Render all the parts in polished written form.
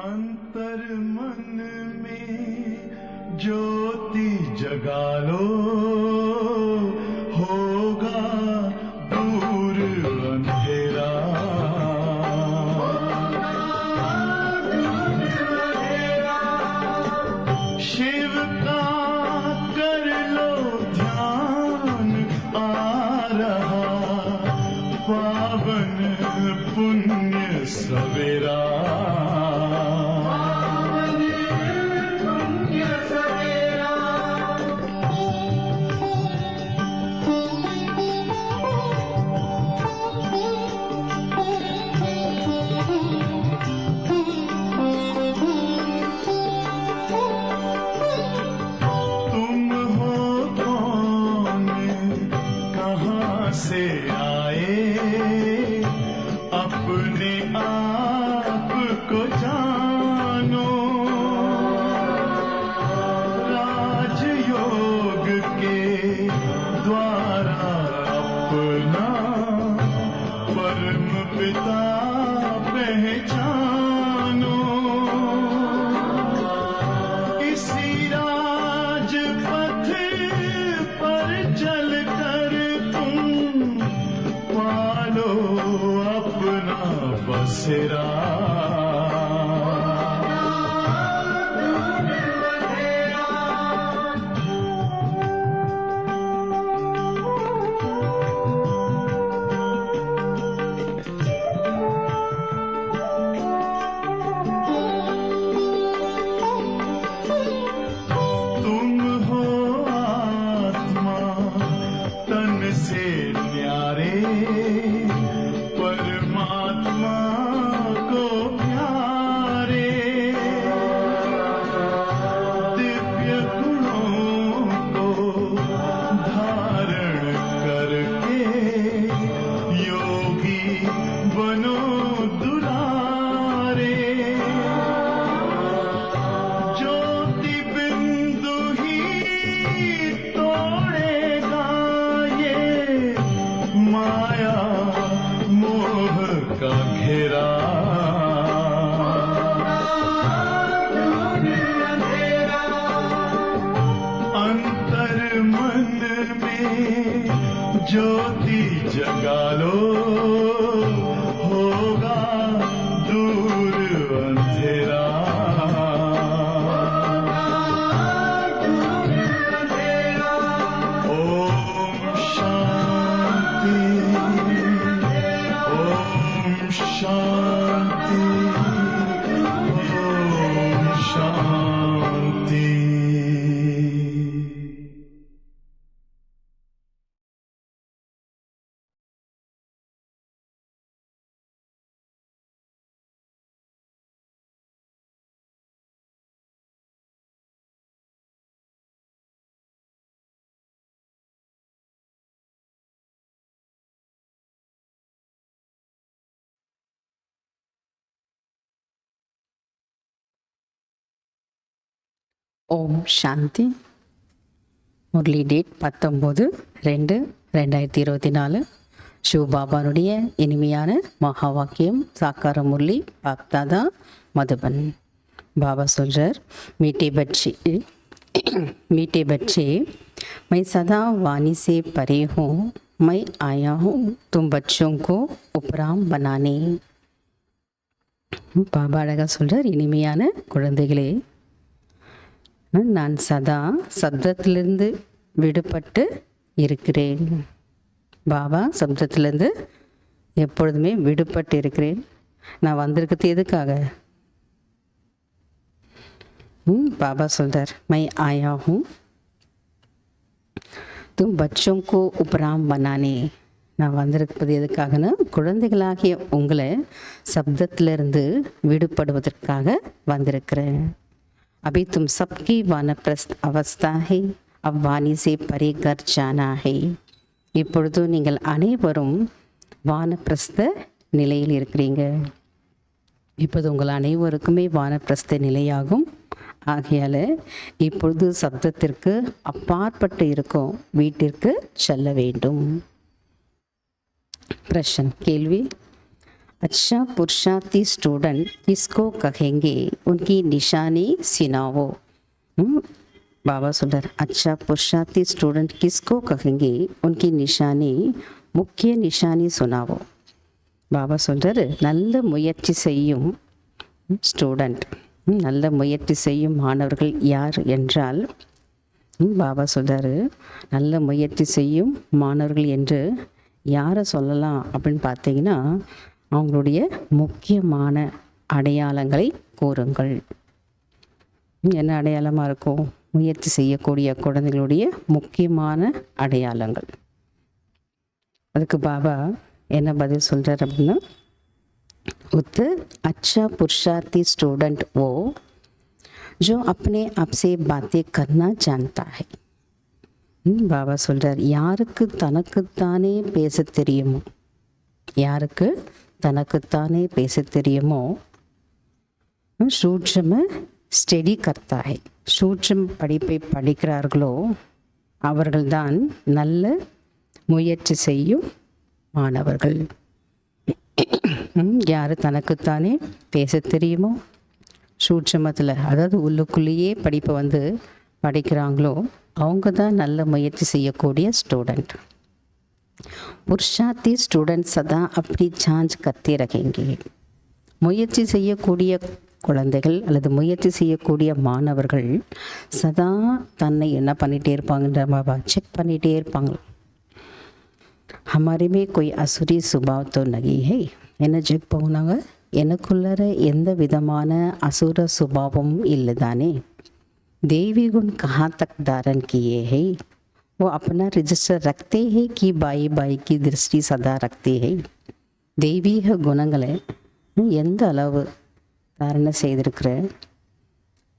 अंतर मन में ज्योति जगा लो, होगा दूर अंधेरा। शिव का कर लो ध्यान, आ रहा पावन पुण्य सवेरा। से आए अपने आप को जानो, राजयोग के द्वारा अपना परम पिता पहचानो। इसी राजपथ पर चलकर पालो अपना बसेरा। तुम हो आत्मा तन से न्यारे, परमात्मा को प्यारे। दिव्य गुणों को धारण करके योगी बनो दुलारे। ज्योति बिंदु ही तोड़ेगा ये माया मोह का घेरा। अंतर मन में ज्योति जगा लो, होगा दूर अंधेरा। ओम शांति, ओम शांति, ओम शांति। ஓம் சாந்தி. முரளி டேட் 19/2/2024. சிவபாபானுடைய இனிமையான மகா வாக்கியம் சாக்கார முரளி பாப்தாதா மதுபன். பாபா சொல்றார், मीठे बच्चे मैं सदा वाणी से परे हूँ, मैं आया हूँ तुम बच्चों को उपराम बनाने. பாபா அழகா சொல்றார், இனிமையான குழந்தைகளே, நான் சதா சப்தத்திலிருந்து விடுபட்டு இருக்கிறேன். பாபா சப்தத்திலிருந்து எப்பொழுதுமே விடுபட்டு இருக்கிறேன். நான் வந்திருக்கிறது எதுக்காக? பாபா சொல்றார், मैं आया हूँ तुम बच्चों को उपराम बनाने. நான் வந்திருப்பது எதுக்காகனா, குழந்தைகளாகிய உங்களை சப்தத்திலிருந்து விடுபடுவதற்காக வந்திருக்கிறேன். अभी तुम सबकी वानप्रस्थ अवस्था है, अब वाणी से परे कर जाना है. இப்பொழுது நீங்கள் அனைவரும் வானப்பிரஸ்த நிலையில் இருக்கிறீங்க. இப்போது உங்கள் அனைவருக்குமே வானப்பிரஸ்த நிலையாகும். ஆகையால் இப்பொழுது சப்தத்திற்கு அப்பாற்பட்டு இருக்கும் வீட்டிற்கு செல்ல வேண்டும். பிரஷன் கேள்வி, अच्छा पुरुषार्थी स्टूडेंट किसको कहेंगे उनकी निशानी सिनावो. பாபா சொல்கிறார், அச்சா புருஷார்த்தி ஸ்டூடெண்ட் கிஸ்கோ கஹெங்கே உன்கி நிஷானி முக்கிய நிஷானி சுனாவோ. பாபா சொல்கிறார், நல்ல முயற்சி செய்யும் ஸ்டூடெண்ட், நல்ல முயற்சி செய்யும் மாணவர்கள் யார் என்றால், பாபா சொல்கிறாரு, நல்ல முயற்சி செய்யும் மாணவர்கள் என்று யாரை சொல்லலாம் அப்படின்னு பார்த்தீங்கன்னா, அவங்களுடைய முக்கியமான அடையாளங்களை கூறுங்கள். என்ன அடையாளமாக இருக்கும்? முயற்சி செய்யக்கூடிய குழந்தைகளுடைய முக்கியமான அடையாளங்கள். அதுக்கு பாபா என்ன பதில் சொல்கிறார் அப்படின்னா, உத்து अच्छा पुरुषार्थी स्टूडेंट वो जो अपने आप से बातें करना जानता है. பாபா சொல்கிறார், யாருக்கு தனக்குத்தானே பேச தெரியுமோ, யாருக்கு தனக்குத்தானே பேச தெரியுமோ, சூட்சம ஸ்டடி கர்த்தா ஹை, சூட்சம் படிப்பை படிக்கிறார்களோ அவர்கள்தான் நல்ல முயற்சி செய்யும் மாணவர்கள். யார் தனக்குத்தானே பேச தெரியுமோ, சூட்சமத்தில் அதாவது உள்ளுக்குள்ளேயே படிப்பை படிக்கிறாங்களோ அவங்க தான் நல்ல முயற்சி செய்யக்கூடிய ஸ்டூடெண்ட். புருஷார்த்தி ஸ்டூடெண்ட் சதா அப்படி சார்ஜ் கத்தே ரகேங்கே. முயற்சி செய்யக்கூடிய குழந்தைகள் அல்லது முயற்சி செய்யக்கூடிய மாணவர்கள் சதா தன்னை என்ன பண்ணிகிட்டே இருப்பாங்கன்ற பாபா செக் பண்ணிகிட்டே இருப்பாங்க. ஹமாரிமே கொய் அசுரி சுபாவ் தோ நகி ஹை. என்ன செக் பண்ணுவாங்க? எனக்குள்ளற எந்த விதமான அசுர சுபாவம் இல்லை தானே. देवी गुण कहाँ तक धारण किए हैं? वो अपना रजिस्टर रखते हैं कि बाई बाई की दृष्टि सदा रखते हैं. தெய்வீக குணங்களை எந்த அளவு தாரணை செய்திருக்கிற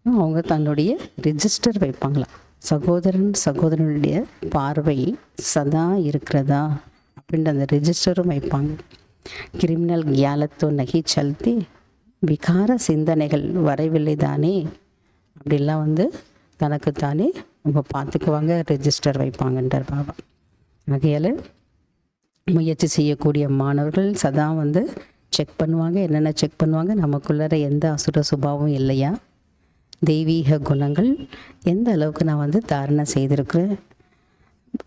அவங்க தன்னுடைய ரிஜிஸ்டர் வைப்பாங்களாம். சகோதரனுடைய பார்வை சதா இருக்கிறதா அப்படின்ற அந்த ரிஜிஸ்டரும் வைப்பாங்க. கிரிமினல் கியாலத்தோ நகி சல்தி, விகார சிந்தனைகள் வரவில்லை தானே அப்படிலாம் தனக்குத்தானே அவங்க பார்த்துக்குவாங்க, ரெஜிஸ்டர் வைப்பாங்கன்றார் பாபா. ஆகையால் முயற்சி செய்யக்கூடிய மாணவர்கள் சதா செக் பண்ணுவாங்க. என்னென்ன செக் பண்ணுவாங்க? நமக்குள்ளே எந்த அசுர சுபாவம் இல்லையா, தெய்வீக குணங்கள் எந்த அளவுக்கு நான் தாரணை செய்திருக்கிறேன்,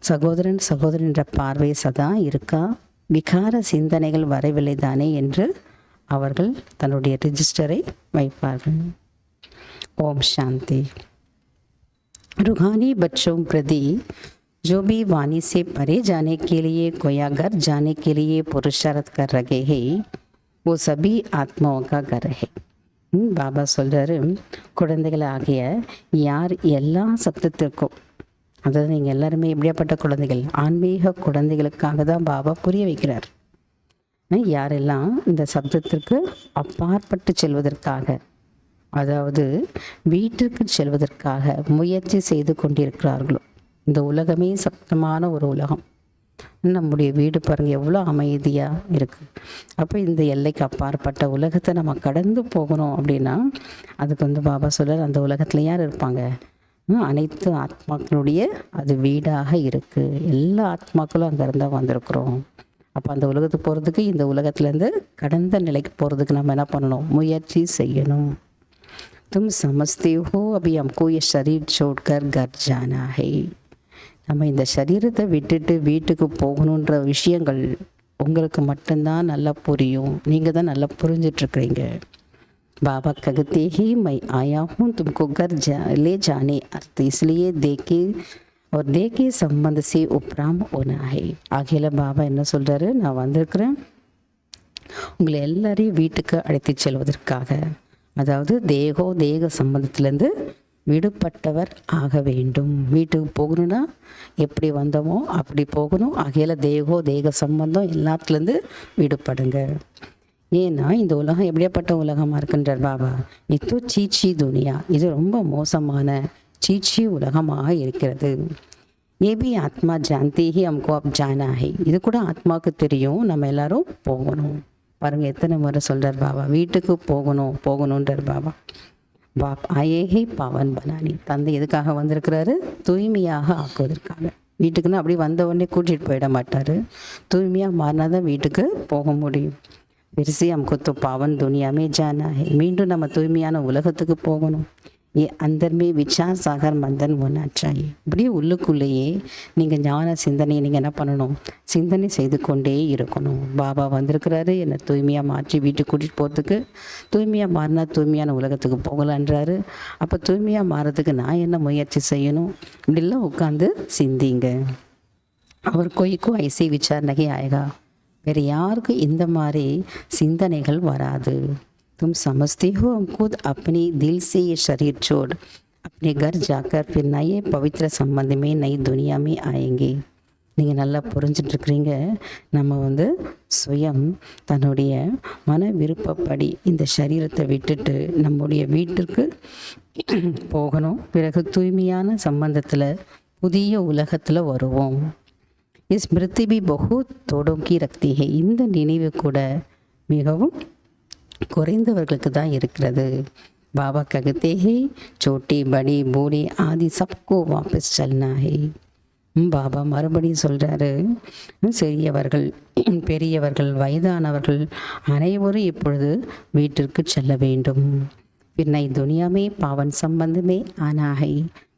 சகோதரன்ற பார்வை சதா இருக்கா, விகார சிந்தனைகள் வரவில்லை தானே என்று அவர்கள் தன்னுடைய ரிஜிஸ்டரை வைப்பார்கள். ओम शांति. रूहानी बच्चों प्रति जो भी वाणी से परे जाने के लिए कोया घर जाने के लिए पुरुषार्थ कर रहे हैं वो सभी आत्माओं का घर है. பாபா சொல்கிறாரு, குழந்தைகள் ஆகிய யார் எல்லா சப்தத்திற்கும், அதாவது நீங்கள் எல்லாருமே எப்படியாப்பட்ட குழந்தைகள், ஆன்மீக குழந்தைகளுக்காக தான் பாபா புரிய வைக்கிறார். யாரெல்லாம் இந்த சப்தத்திற்கு அப்பாற்பட்டு செல்வதற்காக, அதாவது வீட்டிற்கு செல்வதற்காக முயற்சி செய்து கொண்டிருக்கிறார்களோ. இந்த உலகமே சப்தமான ஒரு உலகம். நம்முடைய வீடு பாருங்கள் எவ்வளோ அமைதியாக இருக்குது. அப்போ இந்த எல்லைக்கு அப்பாற்பட்ட உலகத்தை நம்ம கடந்து போகணும் அப்படின்னா அதுக்கு பாபா சொல்கிறார், அந்த உலகத்தில் யார் இருப்பாங்க? அனைத்து ஆத்மாக்களுடைய அது வீடாக இருக்குது. எல்லா ஆத்மாக்களும் அங்கே இருந்தால் வந்திருக்கிறோம். அப்போ அந்த உலகத்துக்கு போகிறதுக்கு, இந்த உலகத்துலேருந்து கடந்த நிலைக்கு போகிறதுக்கு நம்ம என்ன பண்ணணும்? முயற்சி செய்யணும். तुम समझते हो अभी हमको ये शरीर छोड़कर घर जाना है. நம்ம இந்த சரீரத்தை விட்டுட்டு வீட்டுக்கு போகணுன்ற விஷயங்கள் உங்களுக்கு மட்டும்தான் நல்லா புரியும். நீங்கள் தான் நல்லா புரிஞ்சிட்ருக்குறீங்க. बाबा कहते ही मैं आया हूँ तुमको घर ले जाने अर्थ इसलिए देखे संबंध से उपराम होना है. ஆகையில பாபா என்ன சொல்கிறாரு, நான் வந்திருக்கிறேன் உங்களை எல்லாரையும் வீட்டுக்கு அழைத்து செல்வதற்காக. அதாவது தேக சம்பந்தத்திலேருந்து விடுபட்டவர் ஆக வேண்டும். வீட்டுக்கு போகணுன்னா எப்படி வந்தோமோ அப்படி போகணும். ஆகையில் தேக சம்பந்தம் எல்லாத்துலேருந்து விடுபடுங்க. ஏன்னா இந்த உலகம் எப்படியாப்பட்ட உலகமாக இருக்குன்றார் பாபா. இது சீச்சி துனியா, இது ரொம்ப மோசமான சீச்சி உலகமாக இருக்கிறது. ஏபி ஆத்மா ஜான்தி ஹி ஹம்கோ அப் ஜானா ஹை. இது கூட ஆத்மாவுக்கு தெரியும், நம்ம எல்லாரும் போகணும். பாருங்கள் எத்தனை முறை சொல்கிறார் பாபா, வீட்டுக்கு போகணுன்றார் பாபா. பாப் ஆயேஹி பாவன் பனானி. தந்தை எதுக்காக வந்திருக்கிறாரு? தூய்மையாக ஆக்குவதற்காக. வீட்டுக்குன்னா அப்படி வந்த உடனே கூட்டிகிட்டு போயிட மாட்டார். தூய்மையாக மாறினா தான் வீட்டுக்கு போக முடியும். फिर से हमको तो पावन दुनिया में जाना है. மீண்டும் நம்ம தூய்மையான உலகத்துக்கு போகணும். ये अंदर में विचार सागर मंथन होना चाहिए. இப்படியே உள்ளுக்குள்ளேயே நீங்கள் ஞான சிந்தனை நீங்கள் என்ன பண்ணணும், சிந்தனை செய்து கொண்டே இருக்கணும். பாபா வந்திருக்கிறாரு என்னை தூய்மையாக மாற்றி வீட்டுக்கு கூட்டிகிட்டு போகிறதுக்கு. தூய்மையாக மாறினா தூய்மையான உலகத்துக்கு போகலான்றாரு. அப்போ தூய்மையாக மாறதுக்கு நான் என்ன முயற்சி செய்யணும், இப்படிலாம் உட்காந்து சிந்திங்க. அவர் कोई ऐसे विचार नहीं आएगा. வேறு யாருக்கும் இந்த மாதிரி சிந்தனைகள் வராது. तुम समझते हो हम खुद अपने दिल से ये शरीर छोड़ अपने घर जाकर फिर नए पवित्र संबंध में नई दुनिया में आएंगे. நீங்கள் நல்லா புரிஞ்சிட்ருக்கிறீங்க. நம்ம சுயம் தன்னுடைய மன விருப்பப்படி இந்த சரீரத்தை விட்டுட்டு நம்முடைய வீட்டிற்கு போகணும். பிறகு தூய்மையான சம்பந்தத்தில் புதிய உலகத்தில் வருவோம். இஸ் மிருத்திபி பகு தோடோங்கி ரக்தி ஹே. இந்த நினைவு கூட மிகவும் குறைந்தவர்களுக்கு தான் இருக்கிறது. பாபா ககத்தே ஹே சோட்டி படி பூடி ஆதி சப்கோ வாபஸ் சல்னா ஹே. பாபா மறுபடியும் சொல்கிறாரு, சிறியவர்கள் பெரியவர்கள் வயதானவர்கள் அனைவரும் இப்பொழுது வீட்டிற்கு செல்ல வேண்டும். பின்னை துனியாமே பாவன் சம்பந்தமே ஆனாகை.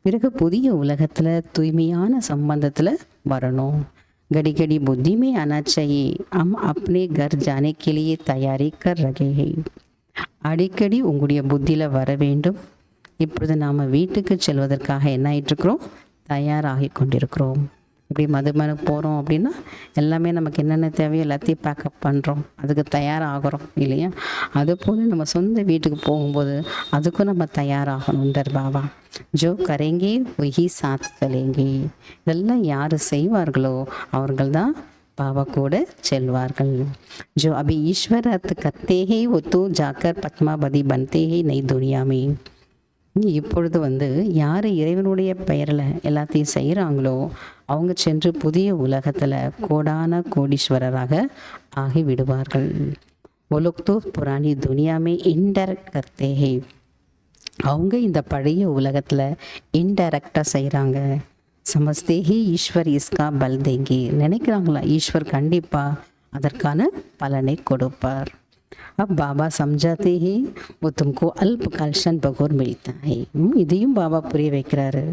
பிறகு புதிய உலகத்தில் தூய்மையான சம்பந்தத்தில் வரணும். घड़ी घड़ी बुद्धि में आना चाहिए हम अपने घर जाने के लिए तैयारी कर रहे हैं. அடிக்கடி உங்களுடைய புத்தியில் வர வேண்டும். இப்பொழுது நாம் வீட்டுக்கு செல்வதற்காக என்ன ஆகிட்டுருக்குறோம், தயாராகி கொண்டிருக்கிறோம். இப்படி மதுமனு போகிறோம் அப்படின்னா எல்லாமே நமக்கு என்னென்ன தேவையோ எல்லாத்தையும் பேக்கப் பண்ணுறோம், அதுக்கு தயாராகிறோம் இல்லையா? அதுபோல் நம்ம சொந்த வீட்டுக்கு போகும்போது அதுக்கும் நம்ம தயாராகணுன்றார் பாபா. ஜோ கரேங்கே ஒஹி சாத் சலேங்கே. இதெல்லாம் யார் செய்வார்களோ அவர்கள் தான் பாபா கூட செல்வார்கள். ஜோ அபி ஈஸ்வர் அர்த் கர்த்தே ஹே वो तो जाकर பத்மாபதி बनते हैं नई दुनिया में. இப்பொழுது யார் இறைவனுடைய பெயரில் எல்லாத்தையும் செய்கிறாங்களோ அவங்க சென்று புதிய உலகத்தில் கோடான கோடீஸ்வரராக ஆகிவிடுவார்கள். वो लोग तो पुरानी दुनिया में इनडायरेक्ट करते हैं. அவங்க இந்த பழைய உலகத்தில் இன்டைரக்டாக செய்கிறாங்க. சமஸ்தே ஹி ஈஸ்வர் இஸ்கா பல் தேங்கி. நினைக்கிறாங்களா ஈஸ்வர் கண்டிப்பாக அதற்கான பலனை கொடுப்பார். अब बाबा समझाते हैं वो तुमको अल्पकाल क्षण भगोर मिलता है. இதையும் பாபா புரிய வைக்கிறாரு.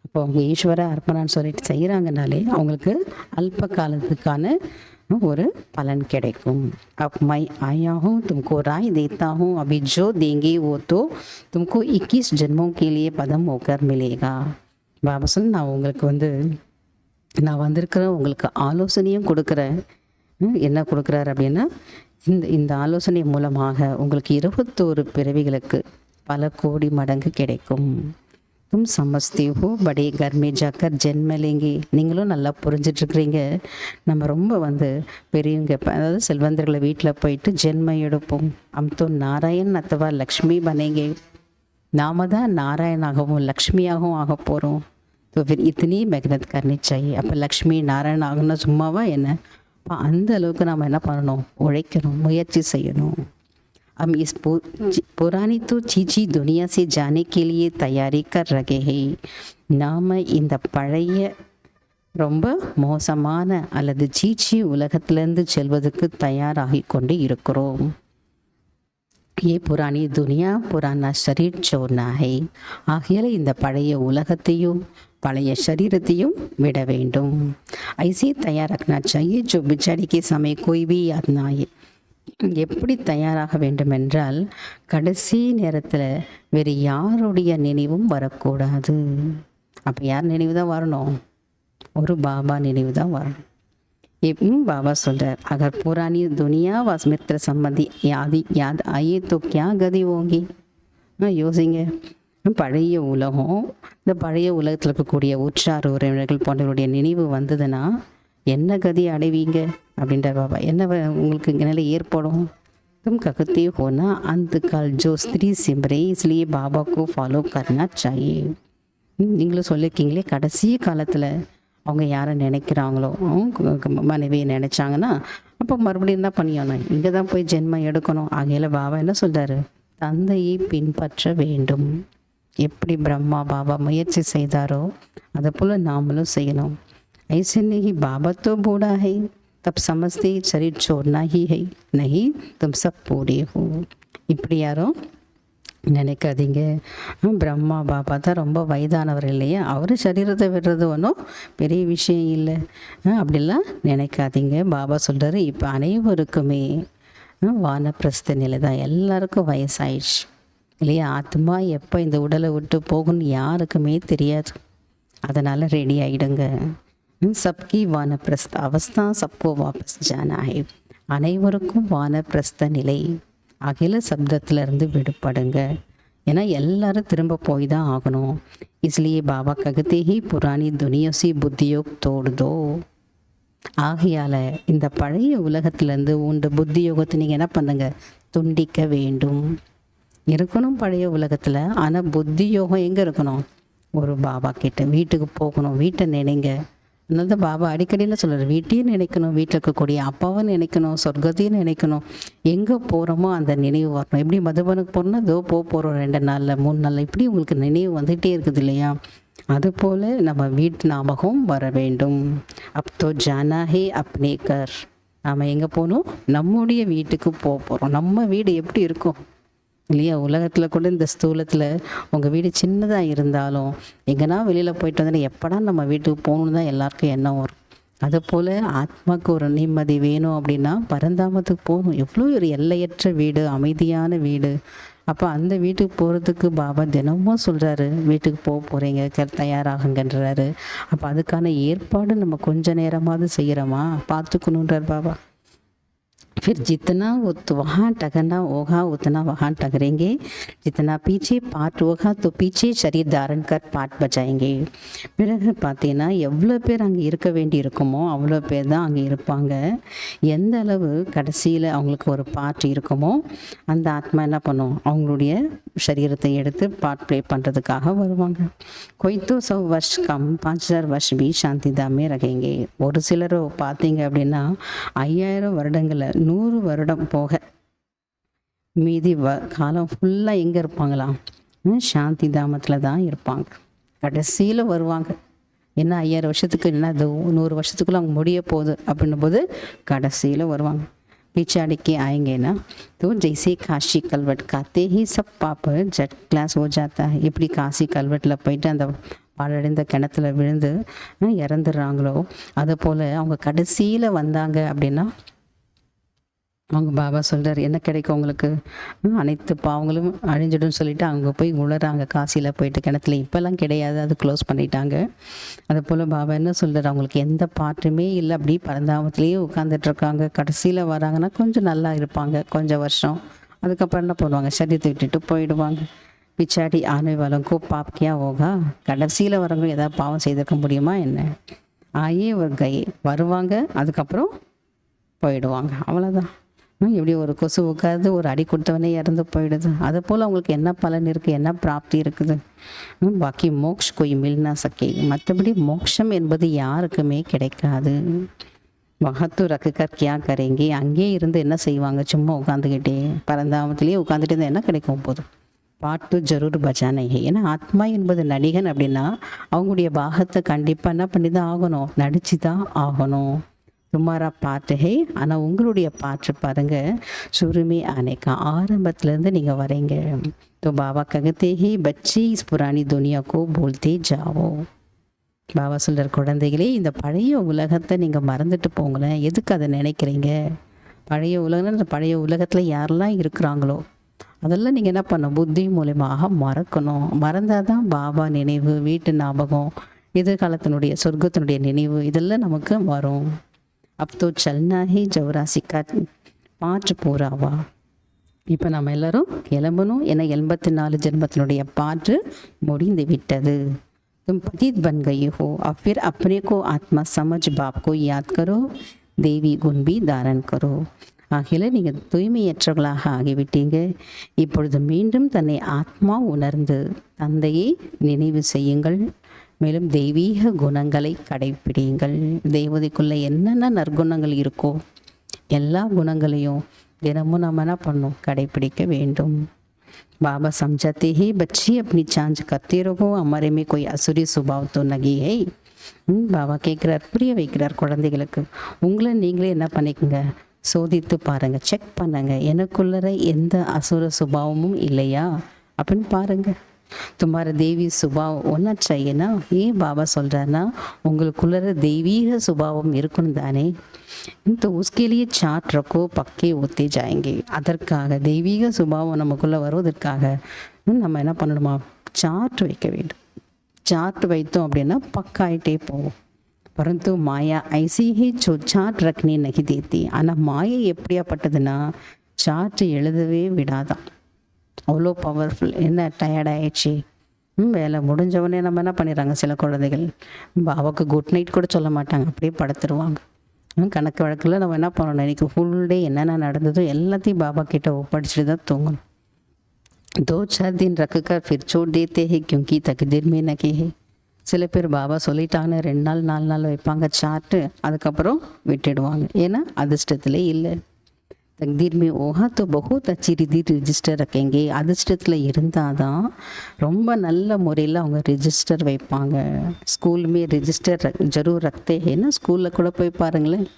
அப்போ அவங்க ஈஸ்வர அர்ப்பணான்னு சொல்லிட்டு செய்கிறாங்கனாலே அவங்களுக்கு அல்ப காலத்துக்கான ஒரு பலன் கிடைக்கும். अब मैं आया हूँ तुमको राय देता हूँ अभी जो देंगे वो तो तुमको 21 जन्मों के लिए पदम होकर मिलेगा. பாபா சொல்லி நான் வந்திருக்கிறேன் உங்களுக்கு ஆலோசனையும் கொடுக்குறேன். என்ன கொடுக்குறாரு அப்படின்னா இந்த ஆலோசனை மூலமாக உங்களுக்கு 21 பிறவிகளுக்கு பல கோடி மடங்கு கிடைக்கும். தும் சமஸ்தே ஹோ படே கர்மே ஜாக்கர் ஜென்மலேங்கி. நீங்களும் நல்லா புரிஞ்சிட்ருக்கிறீங்க. நம்ம ரொம்ப பெரியவங்க அதாவது செல்வந்தர்களை வீட்டில் போயிட்டு ஜென்மம் எடுப்போம். அம்தோ நாராயண் அத்தவா லக்ஷ்மி பனேங்கே. நாம தான் நாராயணாகவும் லக்ஷ்மியாகவும் ஆக போகிறோம். तो फिर इतनी मेहनत करनी चाहिए. அப்போ லக்ஷ்மி நாராயண் ஆகணும்னா சும்மாவா என்ன? அப்போ அந்த அளவுக்கு நாம் என்ன பண்ணணும், உழைக்கணும், முயற்சி செய்யணும். हम इस पुरानी तो चीची दुनिया से जाने के लिए तैयारी कर रहे हैं. நாம் இந்த பழைய ரொம்ப மோசமான அல்லது சீச்சி உலகத்திலேருந்து செல்வதற்கு தயாராகி கொண்டு இருக்கிறோம். ये पुरानी दुनिया पुराना शरीर छोड़ना है. ஆகையால் இந்த பழைய உலகத்தையும் பழைய शरीरத்தையும் விட வேண்டும். ऐसे तैयार रखना चाहिए जो बिछाड़ी के समय कोई भी याद ना आए. எப்படி தயாராக வேண்டும் என்றால் கடைசி நேரத்தில் வேறு யாருடைய நினைவும் வரக்கூடாது. அப்போ யார் நினைவு தான் வரணும்? ஒரு பாபா நினைவு தான் வரணும். बाबा சொல்கிறார் अगर पुरानी दुनिया व मित्र संबंधी याद आए तो क्या गति होगी. யோசிங்க, பழைய உலகம், இந்த பழைய உலகத்தில் இருக்கக்கூடிய உற்றார் உறவினர்கள் போன்றவருடைய நினைவு வந்ததுன்னா என்ன கதி அடைவீங்க அப்படின்ற பாபா. என்ன உங்களுக்கு இங்கே நிலை ஏற்படும்? तुम कहते हो ना अंतकाल जो स्त्री सिमरे इसलिए बाबा को फॉलो करना चाहिए. நீங்களும் சொல்லியிருக்கீங்களே கடைசி காலத்தில் அவங்க யாரை நினைக்கிறாங்களோ மனைவியை நினைச்சாங்கன்னா அப்போ மறுபடியும் என்ன பண்ணியானோ இங்கே தான் போய் ஜென்மம் எடுக்கணும். ஆகையில் பாபா என்ன சொல்கிறாரு, தந்தையை பின்பற்ற வேண்டும். எப்படி பிரம்மா பாபா முயற்சி செய்தாரோ அதை போல் நாமளும் செய்யணும். ऐसे नहीं बाबा तो बूढ़ा है तब समझते शरीर छोड़ना ही है, नहीं तुम सब पूरे हो. இப்படி யாரும் நினைக்காதீங்க. பிரம்மா பாபா தான் ரொம்ப வயதானவர் இல்லையா, அவர் சரீரத்தை விடுறது ஒன்றும் பெரிய விஷயம் இல்லை. அப்படிலாம் நினைக்காதீங்க. பாபா சொல்கிறாரு இப்போ அனைவருக்குமே வானப்பிரஸ்த நிலை தான், எல்லாருக்கும் வயசாயிடுச்சு இல்லையா. ஆத்மா எப்போ இந்த உடலை விட்டு போகும்னு யாருக்குமே தெரியாது. அதனால் ரெடி ஆகிடுங்க. சப்கி வானப்பிரஸ்த அவஸ்தா சப்கோ வாபஸ் ஜானா ஹை. அனைவருக்கும் வானப்பிரஸ்த நிலை, அகில சப்தத்திலிருந்து விடுபடுங்க. ஏன்னா எல்லாரும் திரும்ப போய் தான் ஆகணும். इसलिए பாபா ககத்தே ஹி புராணி துனியோசி புத்தியோக் தோடுதோ. ஆகையால் இந்த பழைய உலகத்திலேருந்து உண்டு புத்தி யோகத்தை நீங்கள் என்ன பண்ணுங்க, துண்டிக்க வேண்டும். இருக்கணும் பழைய உலகத்தில், ஆனால் புத்தி யோகம் எங்கே இருக்கணும், ஒரு பாபா கிட்ட வீட்டுக்கு போகணும். வீட்டை நினைங்க. அதனால தான் பாபா அடிக்கடியில் சொல்கிறார், வீட்டையும் நினைக்கணும், வீட்டில் இருக்கக்கூடிய அப்பாவும் நினைக்கணும், சொர்க்கத்தையும் நினைக்கணும். எங்கே போகிறோமோ அந்த நினைவு வரணும். எப்படி மதுபனுக்கு போகிறோன்னா இதோ போகிறோம் 2 நாளில் 3 நாளில், இப்படி உங்களுக்கு நினைவு வந்துகிட்டே இருக்குது இல்லையா. அதுபோல் நம்ம வீட்டு ஞாபகம் வர வேண்டும். அப் தோ ஜானா ஹே அப்னே கர். நாம் எங்கே போகணும், நம்முடைய வீட்டுக்கு போகிறோம். நம்ம வீடு எப்படி இருக்கும் இல்லையா. உலகத்தில் கூட இந்த ஸ்தூலத்தில் உங்கள் வீடு சின்னதாக இருந்தாலும் எங்கன்னா வெளியில் போயிட்டு வந்தாலும் எப்படா நம்ம வீட்டுக்கு போகணுன்னு தான் எல்லாருக்கும் எண்ணம் வரும். அதுபோல் ஆத்மாவுக்கு ஒரு நிம்மதி வேணும் அப்படின்னா பரந்தாமத்துக்கு போகணும். எவ்வளோ ஒரு எல்லையற்ற வீடு, அமைதியான வீடு. அப்போ அந்த வீட்டுக்கு போகிறதுக்கு பாபா தினமும் சொல்கிறாரு, வீட்டுக்கு போகிறீங்க தயாராகுங்கன்றாரு. அப்போ அதுக்கான ஏற்பாடு நம்ம கொஞ்ச நேரமாவது செய்கிறோமா பார்த்துக்கணுன்றார் பாபா. फिर जितना वहाँ टकरना होगा उतना वहाँ टकरेंगे. जितना पीछे पाठ होगा तो पीछे शरीर धारण कर पाठ बचाएंगे. பிறகு பார்த்தீங்கன்னா எவ்வளோ பேர் அங்கே இருக்க வேண்டி இருக்குமோ அவ்வளோ பேர் தான் அங்கே இருப்பாங்க. எந்த அளவு கடைசியில் அவங்களுக்கு ஒரு பாட்டு இருக்குமோ அந்த ஆத்மா என்ன பண்ணும், அவங்களுடைய சரீரத்தை எடுத்து பாட் ப்ளே பண்ணுறதுக்காக வருவாங்க. கொய்த்தோ 100 वर्ष कम 5000 वर्ष भी சாந்திதாமே ரகேங்கே. ஒரு சிலர் பார்த்தீங்க அப்படின்னா 5000 வருடங்களை 100 வருடம் போக மீதி காலம் ஃபுல்லாக எங்கே இருப்பாங்களாம், சாந்தி தாமத்தில் தான் இருப்பாங்க. கடைசியில் வருவாங்க. என்ன 5000 வருஷத்துக்கு என்ன 100 வருஷத்துக்குள்ள அவங்க முடிய போகுது அப்படின்னும் போது கடைசியில் வருவாங்க. पिछाड़ी के आएंगे ना तो जैसे काशी कलवट खाते ही सब पाप जट क्लास हो जाता है. இப்படி காசி கல்வெட்டில் போயிட்டு அந்த பாழடைந்த கிணத்துல விழுந்து இறந்துடுறாங்களோ அதை போல் அவங்க கடைசியில் வந்தாங்க அப்படின்னா அவங்க பாபா சொல்கிறார் என்ன கிடைக்கும் உங்களுக்கு, அனைத்து பாவங்களும் அழிஞ்சிடும்னு சொல்லிட்டு அவங்க போய் உளறாங்க காசியில் போயிட்டு கிணத்துல. இப்போல்லாம் கிடையாது, அது க்ளோஸ் பண்ணிட்டாங்க. அது போல் பாபா என்ன சொல்கிறார், அவங்களுக்கு எந்த பாட்டுமே இல்லை, அப்படி பரந்தாமத்திலேயே உட்காந்துட்ருக்காங்க. கடைசியில் வராங்கன்னா கொஞ்சம் நல்லா இருப்பாங்க கொஞ்சம் வருஷம், அதுக்கப்புறம் என்ன பண்ணுவாங்க, சரீரத்தை விட்டுட்டு போயிடுவாங்க. பிச்சாடி ஆனை வளங்கோ பாப்கியா போகா. கடைசியில் வரவங்க ஏதாவது பாவம் செய்திருக்க முடியுமா என்ன, ஆயே ஒரு கை வருவாங்க அதுக்கப்புறம் போயிடுவாங்க, அவ்வளோதான். எப்படி ஒரு கொசு உட்காந்து ஒரு அடி கொடுத்தவனே இறந்து போயிடுது. அது போல் அவங்களுக்கு என்ன பலன் இருக்குது, என்ன பிராப்தி இருக்குது. பாக்கி மோக்ஷ் கோய் மில்னா சக்கே. மற்றபடி மோக்ஷம் என்பது யாருக்குமே கிடைக்காது. மகத்து ரக்குக்கர் கியா கரேங்கி. அங்கேயே இருந்து என்ன செய்வாங்க, சும்மா உட்காந்துக்கிட்டே பரந்தாமத்திலேயே உட்காந்துட்டு இருந்தால் என்ன கிடைக்கும் போதும். பாட்டு ஜரூர் பஜானை. ஏன்னா ஆத்மா என்பது நடிகன் அப்படின்னா அவங்களுடைய பாகத்தை கண்டிப்பாக என்ன பண்ணி தான் ஆகணும், நடிச்சு தான் ஆகணும். துமாரா பாட்டு ஹே. ஆனால் உங்களுடைய பாட்டு பாருங்க, சுருமே ஆனேக்கா ஆரம்பத்துலேருந்து நீங்கள் வரீங்க. तो बाबा कहते ही बच्चे इस पुरानी दुनिया को बोलते जाओ. பாபா சொல்கிற குழந்தைகளே இந்த பழைய உலகத்தை நீங்கள் மறந்துட்டு போங்களேன். எதுக்கு அதை நினைக்கிறீங்க, பழைய உலகம் அந்த பழைய உலகத்தில் யாரெல்லாம் இருக்கிறாங்களோ அதெல்லாம் நீங்கள் என்ன பண்ணணும், புத்தி மூலமாக மறக்கணும். மறந்தால் தான் பாபா நினைவு, வீட்டு ஞாபகம், எதிர்காலத்தினுடைய சொர்க்கத்தினுடைய நினைவு இதெல்லாம் நமக்கு வரும். अब तो चलना ही 84 का पाठ पूरा हुआ. இப்போ நம்ம எல்லாரும் கிளம்பணும். ஏன்னா 84 ஜென்மத்தினுடைய பாட்டு முடிந்து விட்டது. तुम पतित बन गई हो, अब फिर अपने को आत्मा समझ बाप को याद करो, देवी गुण भी धारण करो. ஆகையில் நீங்கள் தூய்மையற்றவர்களாக ஆகிவிட்டீங்க. இப்பொழுது மீண்டும் தன்னை ஆத்மா உணர்ந்து தந்தையை நினைவு செய்யுங்கள். மேலும் தெய்வீக குணங்களை கடைப்பிடியுங்கள். தெய்வதைக்குள்ளே என்னென்ன நற்குணங்கள் இருக்கோ எல்லா குணங்களையும் தினமும் நம்ம என்ன பண்ணணும், கடைப்பிடிக்க வேண்டும். बाबा समझाते ही बच्ची अपनी जांच करते रहो, हमारे में कोई असुरी स्वभाव तो नहीं है. பாபா கேட்குறார், புரிய வைக்கிறார் குழந்தைகளுக்கு. உங்களை நீங்களே என்ன பண்ணிக்கோங்க, சோதித்து பாருங்க, செக் பண்ணுங்க, எனக்குள்ளற எந்த அசுர சுபாவமும் இல்லையா அப்படின்னு பாருங்க. तुम्हारा தெய்வீக சுபாவம் ஒன்றா चाहिएனா, ஏன் பாபா சொல்கிறாருன்னா உங்களுக்குள்ள தெய்வீக சுபாவம் இருக்கணும் தானே. तो उसके लिए चार्ट रखो, पक्के होते जाएंगे. அதற்காக தெய்வீக சுபாவம் நமக்குள்ளே வருவதற்காக நம்ம என்ன பண்ணணுமா, சார்ட் வைக்க வேண்டும். சார்ட் வைத்தோம் அப்படின்னா பக்காயிட்டே போவோம். परंतु माया ऐसी ही जो चार्ट रखने नहीं देती. ஆனால் மாயை எப்படியாப்பட்டதுன்னா சார்ட் எழுதவே விடாதான். அவ்வளோ பவர்ஃபுல். என்ன டயர்ட் ஆயிடுச்சு, வேலை முடிஞ்சவொடனே நம்ம என்ன பண்ணிடுறாங்க, சில குழந்தைகள் பாபாவுக்கு குட் நைட் கூட சொல்ல மாட்டாங்க, அப்படியே படுத்துருவாங்க. கணக்கு வழக்கில் நம்ம என்ன பண்ணணும், இன்றைக்கி ஃபுல் டே என்னென்ன நடந்ததோ எல்லாத்தையும் பாபா கிட்ட ஒப்படைச்சிட்டு தான் தூங்கணும். 2-4 दिन रखकर फिर छोड़ देते हैं क्योंकि तकदीर में नहीं है. சில பேர் பாபா சொல்லிட்டாங்க 2 நாள் 4 நாள் வைப்பாங்க சார்ட்டு, அதுக்கப்புறம் விட்டுடுவாங்க. ஏன்னா அதிர்ஷ்டத்திலே இல்லை. तकदीर में ओहा तो बहुत अच्छी रीति ரிஜிஸ்டர் रखेंगे. அதிர்ஷ்டத்தில் இருந்தால் தான் ரொம்ப நல்ல முறையில் அவங்க ரிஜிஸ்டர் வைப்பாங்க. ஸ்கூலுமே ரிஜிஸ்டர் ஜரூர் ரக்தே ஏன்னா ஸ்கூலில் கூட போய் பாருங்களேன்,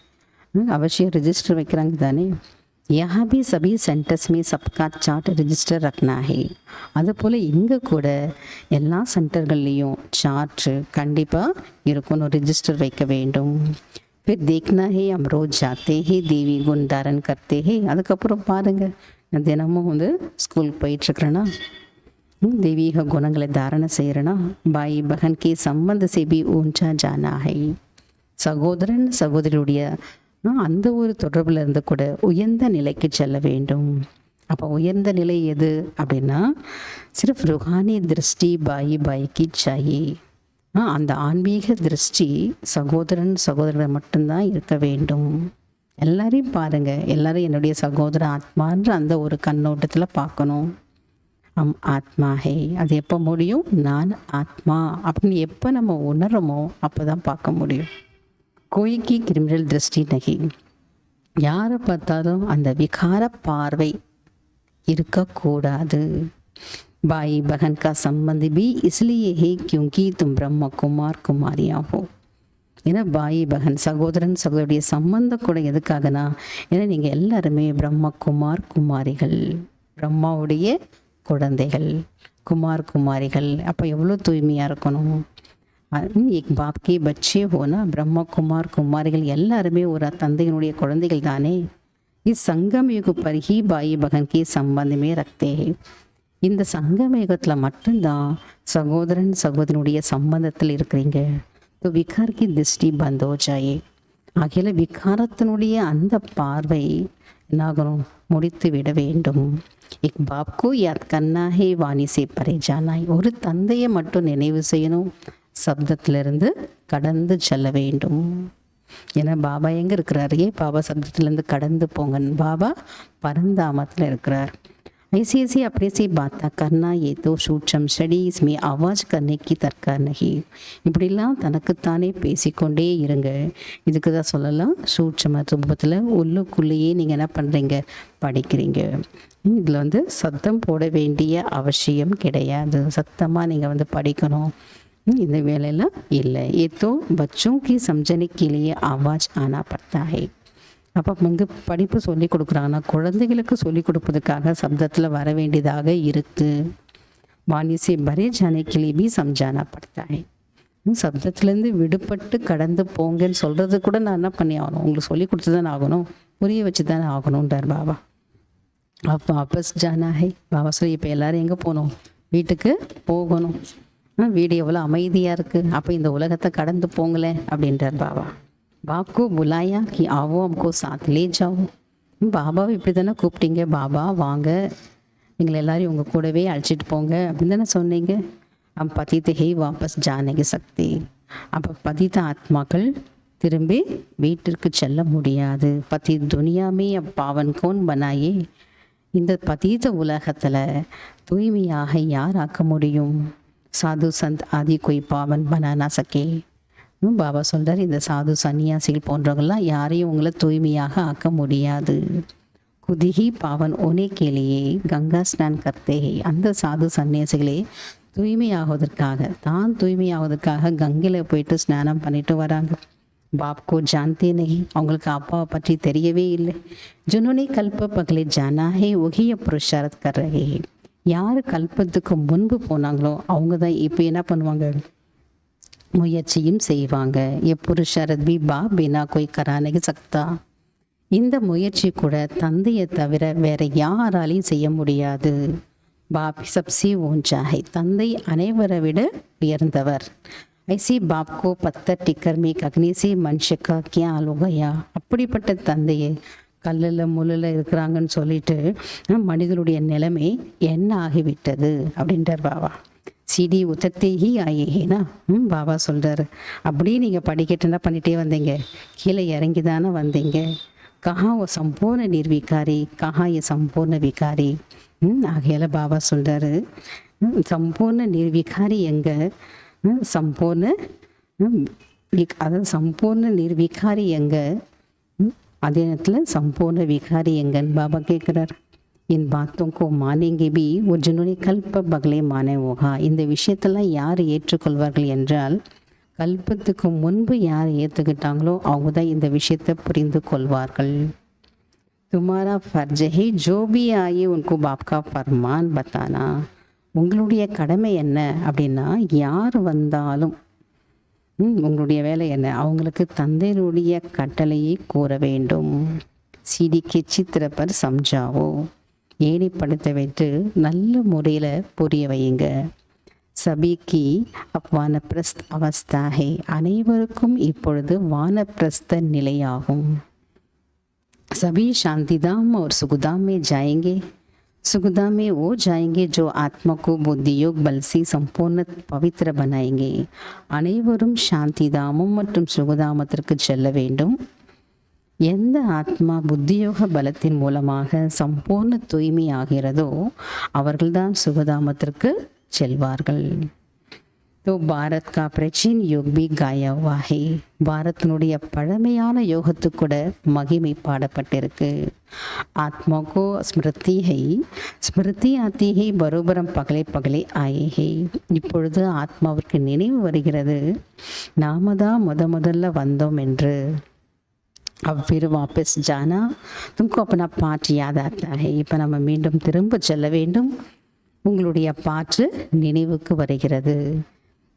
அவசியம் ரிஜிஸ்டர் வைக்கிறாங்க தானே. यहाँ भी सभी सेंटर्स में सबका चार्ट रजिस्टर रखना है. அதுபோல் இங்கே கூட எல்லா சென்டர்கள்லேயும் சார்ட்டு கண்டிப்பாக இருக்கணும், ரிஜிஸ்டர் வைக்க வேண்டும். फिर देखना है हम रोज जाते हैं देवी गुण धारण करते हैं. அதுக்கப்புறம் பாருங்கள், நான் தினமும் ஸ்கூலுக்கு போயிட்டுருக்குறேன்னா தெய்வீக குணங்களை தாரணை செய்கிறேன்னா பாய் பகன் கே சம்பந்த से भी ऊंचा जाना है. சகோதரன் சகோதரியுடைய அந்த ஒரு தொடர்பில் இருந்து கூட உயர்ந்த நிலைக்கு செல்ல வேண்டும். அப்போ உயர்ந்த நிலை எது அப்படின்னா சிர்ஃப் ருஹானி திருஷ்டி பாய் பாய்க்கு சாயே. அந்த ஆன்மீக திருஷ்டி சகோதரன் சகோதரர்கள் மட்டும்தான் இருக்க வேண்டும். எல்லாரையும் பாருங்கள், எல்லாரும் என்னுடைய சகோதர ஆத்மான்ற அந்த ஒரு கண்ணோட்டத்தில் பார்க்கணும். ஆத்மா ஹே, அது எப்போ முடியும், நான் ஆத்மா அப்படின்னு எப்போ நம்ம உணர்றோமோ அப்போ தான் பார்க்க முடியும். கோய்க்கு கிரிமினல் திருஷ்டி நகி, யாரை பார்த்தாலும் அந்த விகார பார்வை இருக்கக்கூடாது. भाई बहन का संबंध भी इसलिए है क्योंकि तुम ब्रह्म कुमार कुमारियाँ हो. ஏன்னா பாய் பகன் சகோதரன் சகோதரியுடைய சம்பந்தம் கூட எதுக்காகனா, ஏன்னா நீங்கள் எல்லாருமே பிரம்மகுமார் குமாரிகள், பிரம்மாவுடைய குழந்தைகள், குமார் குமாரிகள். அப்போ எவ்வளோ தூய்மையாக இருக்கணும். एक बाप के बच्चे हो ना, ब्रह्मकुमार कुमारिகள் எல்லாருமே ஒரு தந்தையினுடைய குழந்தைகள் தானே. इस संगम युग पर ही भाई बहन के संबंध में रखते हैं. இந்த சங்கம யுகத்தில் மட்டும்தான் சகோதரன் சகோதரனுடைய சம்பந்தத்தில் இருக்கிறீங்க. तो विकार की दृष्टि बंद हो जाए. ஆகையில விகாரத்தினுடைய அந்த பார்வை என்னாகணும், முடித்து விட வேண்டும். एक बाप को याद करना है, वाणी से परे जाना है. ஒரு தந்தையை மட்டும் நினைவு செய்யணும், சப்தத்திலிருந்து கடந்து செல்ல வேண்டும். ஏன்னா பாபா எங்கே இருக்கிறாரு, பாபா சப்தத்திலேருந்து கடந்து போங்க. பாபா பரந்தாமத்தில் இருக்கிறார். ऐसी ऐसी अपने से बातें करना ये तो सूक्ष्म स्टडी, इसमें आवाज़ करने की दरकार नहीं. இப்படிலாம் தனக்குத்தானே பேசிக்கொண்டே இருங்க. இதுக்கு தான் சொல்லலாம் சூட்சம ரூபத்தில் உள்ளுக்குள்ளேயே நீங்கள் என்ன பண்ணுறீங்க, படிக்கிறீங்க. இதில் சத்தம் போட வேண்டிய அவசியம் கிடையாது. சத்தமாக நீங்கள் படிக்கணும் இந்த வேலையெல்லாம் இல்லை. ये तो बच्चों की समझने के लिए आवाज़ आना पड़ता है. அப்போ படிப்பு சொல்லி கொடுக்குறாங்கன்னா குழந்தைகளுக்கு சொல்லி கொடுப்பதுக்காக சப்தத்தில் வர வேண்டியதாக இருக்குது. வாணிசி பரே ஜானே கிளிபி சம்ஜானா படுத்தாய். சப்தத்துலேருந்து விடுபட்டு கடந்து போங்கன்னு சொல்கிறது கூட நான் என்ன பண்ணி ஆகணும், உங்களுக்கு சொல்லி கொடுத்து தானே ஆகணும், புரிய வச்சு தானே ஆகணுன்றார் பாபா. அப்போ வாபஸ் ஜானா ஹை. பாபா சொல்லி இப்போ எல்லோரும் எங்கே போகணும், வீட்டுக்கு போகணும். வீடு எவ்வளோ அமைதியாக இருக்குது, அப்போ இந்த உலகத்தை கடந்து போங்களேன் அப்படின்றார் பாபா. பாப்கோ புலாயா கி ஆவோ அம்கோ சாத் லே ஜாவோ. பாபாவை இப்படி தானே கூப்பிட்டீங்க, பாபா வாங்க எங்களை எல்லாரையும் உங்கள் கூடவே அழைச்சிட்டு போங்க அப்படின்னு தானே சொன்னீங்க. हम पतित ही वापस जाने की शक्ति. அப்போ பதித்த ஆத்மாக்கள் திரும்பி வீட்டிற்கு செல்ல முடியாது. பதி துனியாமே பாவன் கோன் பனாயே. இந்த பதீத உலகத்தில் தூய்மையாக யார் ஆக்க முடியும், சாது சந்த் ஆதி कोई पावन बना ना सके. பாபா சொல்கிறார், இந்த சாது சன்னியாசிகள் போன்றவங்களாம் யாரையும் உங்களை தூய்மையாக ஆக்க முடியாது. खुद ही पावन होने के लिए गंगा स्नान करते हैं. அந்த சாது சன்னியாசிகளே தூய்மையாவதற்காக தான் தூய்மையாவதற்காக கங்கையில் போயிட்டு ஸ்நானம் பண்ணிட்டு வராங்க. பாப்கோ ஜான்தே நஹி, அவங்களுக்கு அப்பாவை பற்றி தெரியவே இல்லை. ஜுனோனே கல்ப பகலே ஜானா ஹே ஒகிய புருஷாரத் கர் ரஹே ஹே. யார் கல்பத்துக்கு முன்பு போனாங்களோ அவங்க தான் இப்போ என்ன பண்ணுவாங்க, முயற்சியும் செய்வாங்க. எ புருஷாரத் பி பா பினா கோய் கரானகி சக்தா. இந்த முயற்சி கூட தந்தையை தவிர வேற யாராலையும் செய்ய முடியாது. பாப் சப்சி ஊஞ்சா ஹை, தந்தை அனைவரை விட உயர்ந்தவர். ஐசி பாப்கோ பத்தர் டிக்கர் மீ அக்னிசி மனுஷக்கா கியா அலுகையா. அப்படிப்பட்ட தந்தையை கல்லில் முள்ளில் இருக்கிறாங்கன்னு சொல்லிட்டு மனிதனுடைய நிலைமை என்ன ஆகிவிட்டது அப்படின்றார் பாபா. சிடி உத்தத்தே ஹி ஆயேனா. பாபா சொல்கிறாரு, அப்படியே நீங்கள் படிக்கட்டுன்னா பண்ணிகிட்டே வந்தீங்க, கீழே இறங்கி தானே வந்தீங்க. கஹா ஓ சம்பூர்ண நிர்விகாரி, கஹா ஏ சம்பூர்ண விகாரி. ஆகையால் பாபா சொல்கிறாரு, சம்பூர்ண நிர்விகாரி எங்க, சம்பூர்ண அதாவது சம்பூர்ண நிர்விகாரி எங்க, அதே நேரத்தில் சம்பூர்ண விகாரி எங்கன்னு பாபா கேட்குறார். इन बातों को मानेंगे भी वो जिन्होंने कल्प बगले माने होगा. இந்த விஷயத்தெல்லாம் யார் ஏற்றுக்கொள்வார்கள் என்றால், கல்பத்துக்கு முன்பு யார் ஏற்றுக்கிட்டாங்களோ அவங்க தான் இந்த விஷயத்தை புரிந்து கொள்வார்கள். துமாரா ஃபர்ஜ் ஹே ஜோ பி ஆயே உनको बाप का फरमान बताना. உங்களுடைய கடமை என்ன அப்படின்னா, யார் வந்தாலும் உங்களுடைய வேலை என்ன, அவங்களுக்கு தந்தையினுடைய கட்டளையை கூற வேண்டும். சிடிக்கு சித்திரப்பர் சம்ஜாவோ, ஏணி படத்தை வைத்து நல்ல முறையில் புரிய வையுங்க. சபிக்கு வானப்பிரஸ்த் அவஸ்தாகை, அனைவருக்கும் இப்பொழுது வானப்பிரஸ்த நிலையாகும். सभी शांतिधाम और सुखधाम में जाएंगे. सुखधाम में वो जाएंगे जो आत्मा को बुद्धियोग बल से संपूर्ण पवित्र बनाएंगे. அனைவரும் சாந்திதாமம் மற்றும் சுகதாமத்திற்கு செல்ல வேண்டும். எந்த ஆத்மா புத்தியோக பலத்தின் மூலமாக சம்பூர்ண தூய்மை ஆகிறதோ அவர்கள்தான் சுகதாமத்திற்கு செல்வார்கள். तो भारत का प्राचीन योग भी गाया हुआ है. பாரத்தினுடைய பழமையான யோகத்து கூட மகிமை பாடப்பட்டிருக்கு. आत्मा को स्मृति है, स्मृति आती है बरोबर हम पगले पगले आए हैं. இப்பொழுது ஆத்மாவிற்கு நினைவு வருகிறது, நாம தான் முதல்ல வந்தோம் என்று. अब फिर वापस जाना तुमको अपना पाठ याद आता है. இப்போ நம்ம மீண்டும் திரும்ப செல்ல வேண்டும், உங்களுடைய பாட்டு நினைவுக்கு வருகிறது.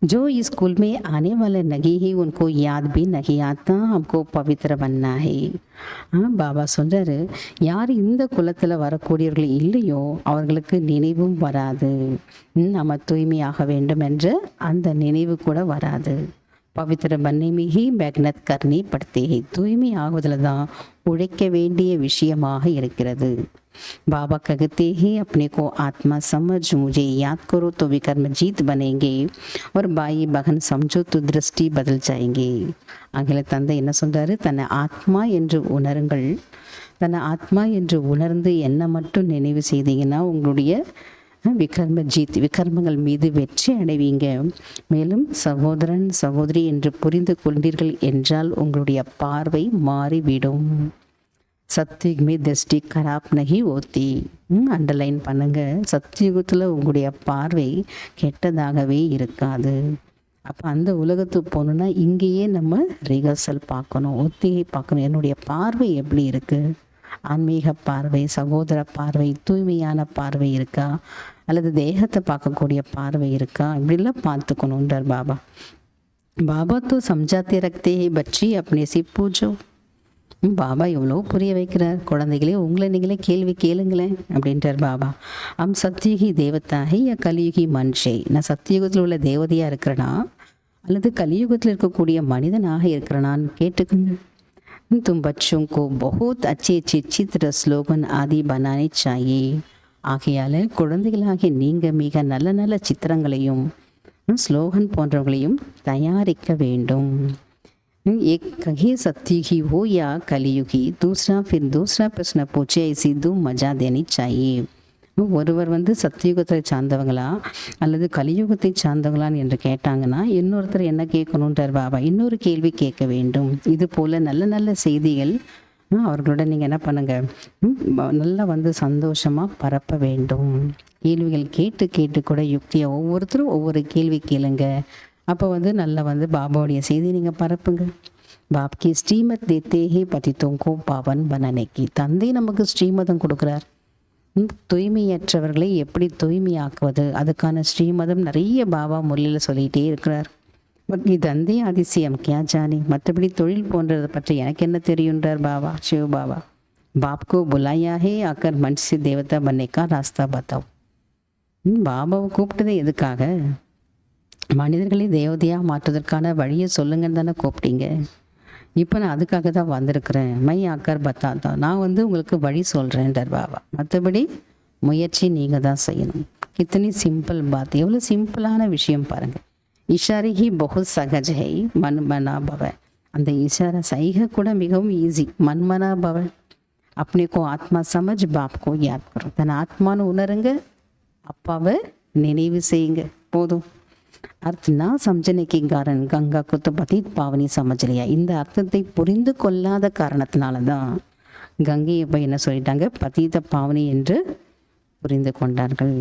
जो इस स्कूल में आने वाले नहीं ही उनको याद भी नहीं आता, हमको पवित्र बनना है. பாபா சொல்கிறாரு, யார் இந்த குலத்தில் வரக்கூடியவர்கள் இல்லையோ அவர்களுக்கு நினைவும் வராது. நம்ம தூய்மையாக வேண்டும் என்ற அந்த நினைவு கூட வராது. பவித்திர பன்னிமிகி மேக்னத் கர்ணி படுத்தே, தூய்மை ஆகுவதில் தான் உழைக்க வேண்டிய விஷயமாக இருக்கிறது. बाबा कहते हैं अपने को आत्मा समझ, मुझे याद करो तो विकर्म जीत बनेंगे और भाई बहन समझो तो दृष्टि बदल जाएंगे. ஆகிய தந்தை என்ன சொல்றாரு, தன்னை ஆத்மா என்று உணருங்கள். தன்னை ஆத்மா என்று உணர்ந்து என்ன மட்டும் நினைவு செய்தீங்கன்னா உங்களுடைய விகர்ம ஜீத், விகர்மங்கள் மீது வெற்றி அடைவீங்க. மேலும் சகோதரன் சகோதரி என்று புரிந்து கொண்டீர்கள் என்றால் உங்களுடைய பார்வை மாறிவிடும். சத்தியுகமே திருஷ்டி கராப் நகி ஓத்தி. அண்டர்லைன் பண்ணுங்க, சத்தியுகத்தில் உங்களுடைய பார்வை கெட்டதாகவே இருக்காது. அப்போ அந்த உலகத்துக்கு போகணுன்னா இங்கேயே நம்ம ரிஹர்சல் பார்க்கணும், ஒத்திகை பார்க்கணும். என்னுடைய பார்வை எப்படி இருக்குது, ஆன்மீக பார்வை, சகோதர பார்வை, தூய்மையான பார்வை இருக்கா, அல்லது தேகத்தை பார்க்கக்கூடிய பார்வை இருக்கா, இப்படிலாம் பார்த்துக்கணுன்றார் பாபா. பாபா தோ சம்ஜாத்தே ரக்தே ஹே பச்சி அப்னே சி பூஜோ. பாபா எவ்வளோ புரிய வைக்கிறார், குழந்தைகளே உங்களை நீங்களே கேள்வி கேளுங்களேன் அப்படின்றார் பாபா. சத்தியுகி தேவதாகி யா கலியுகி மனுஷே. நான் சத்தியுகத்தில் உள்ள தேவதையாக இருக்கிறேனா அல்லது கலியுகத்தில் இருக்கக்கூடிய மனிதனாக இருக்கிறனான்னு கேட்டுக்குங்க. तुम बच्चों को बहुत अच्छे अच्छे चित्र ஸ்லோகன் ஆதி बनाने चाहिए. ஆகையால் குழந்தைகளாகிய நீங்கள் மிக நல்ல நல்ல சித்திரங்களையும் ஸ்லோகன் போன்றவங்களையும் தயாரிக்க வேண்டும். एक कहीं सत्युगी हो या कलियुगी, दूसरा फिर दूसरा प्रश्न पूछे, ऐसी दो मजा देनी चाहिए. ஒருவர் சத்தியுகத்தை சார்ந்தவங்களா அல்லது கலியுகத்தை சார்ந்தவங்களான்னு என்று கேட்டாங்கன்னா இன்னொருத்தர் என்ன கேட்கணுன்றார் பாபா, இன்னொரு கேள்வி கேட்க வேண்டும். இது போல் நல்ல நல்ல செய்திகள் அவர்களோட நீங்கள் என்ன பண்ணுங்க, நல்லா வந்து சந்தோஷமாக பரப்ப வேண்டும். கேள்விகள் கேட்டு கேட்டு கூட யுக்தியை ஒவ்வொருத்தரும் ஒவ்வொரு கேள்வி கேளுங்க. அப்போ வந்து நல்லா வந்து பாபாவுடைய செய்தி நீங்கள் பரப்புங்க. பாப்கி ஸ்ரீமத் தேத்தேஹே பதித்தோங்கோ பாவன் பனனைக்கு. தந்தை நமக்கு ஸ்ரீமதம் கொடுக்குறார். தூய்மையற்றவர்களை எப்படி தூய்மையாக்குவது, அதுக்கான ஸ்ரீமதம் நிறைய பாபா முறையில் சொல்லிகிட்டே இருக்கிறார். பக்தி தந்தை அதிசயம் கியா ஜானே, மற்றபடி தொழில் போன்றதை பற்றி எனக்கு என்ன தெரியுன்றார் பாபா, சிவ பாபா. பாப்கோ புலாயா ஹே ஆக்கர் மனுஷ தேவதா பன்னைக்கா ராஸ்தா பத்தாவ். பாபாவை கூப்பிட்டதே எதுக்காக? மனிதர்களை தேவதையாக மாற்றுவதற்கான வழியை சொல்லுங்கன்னு தானே கூப்பிட்டீங்க. இப்போ நான் அதுக்காக தான் வந்திருக்கிறேன். மை ஆக்கர் பத்தா தான், நான் வந்து உங்களுக்கு வழி சொல்கிறேன்றார் பாபா. மற்றபடி முயற்சி நீங்கள் தான் செய்யணும். இத்தனை சிம்பிள் பாத், எவ்வளோ சிம்பிளான விஷயம் பாருங்கள். இஷாரி ஹி பகுத் சகஜ் ஹை மன்மனா பவ. அந்த இஷாரா சைகை கூட மிகவும் ஈஸி. மன்மனா பவ, अपने को ஆத்மா சமஜ் பாப் கோ யாத் கரோ. தன் ஆத்மான்னு உணருங்க, அப்பாவை நினைவு செய்யுங்க, போதும். अर्थ ना समझने के कारण गंगा को तो पतित पावनी समझ लिया. இந்த அர்த்தத்தை புரிந்து கொள்ளாத காரணத்தினால தான் கங்கையை போய் என்ன சொல்லிட்டாங்க, பதீத பாவனி என்று புரிந்து கொண்டார்கள்.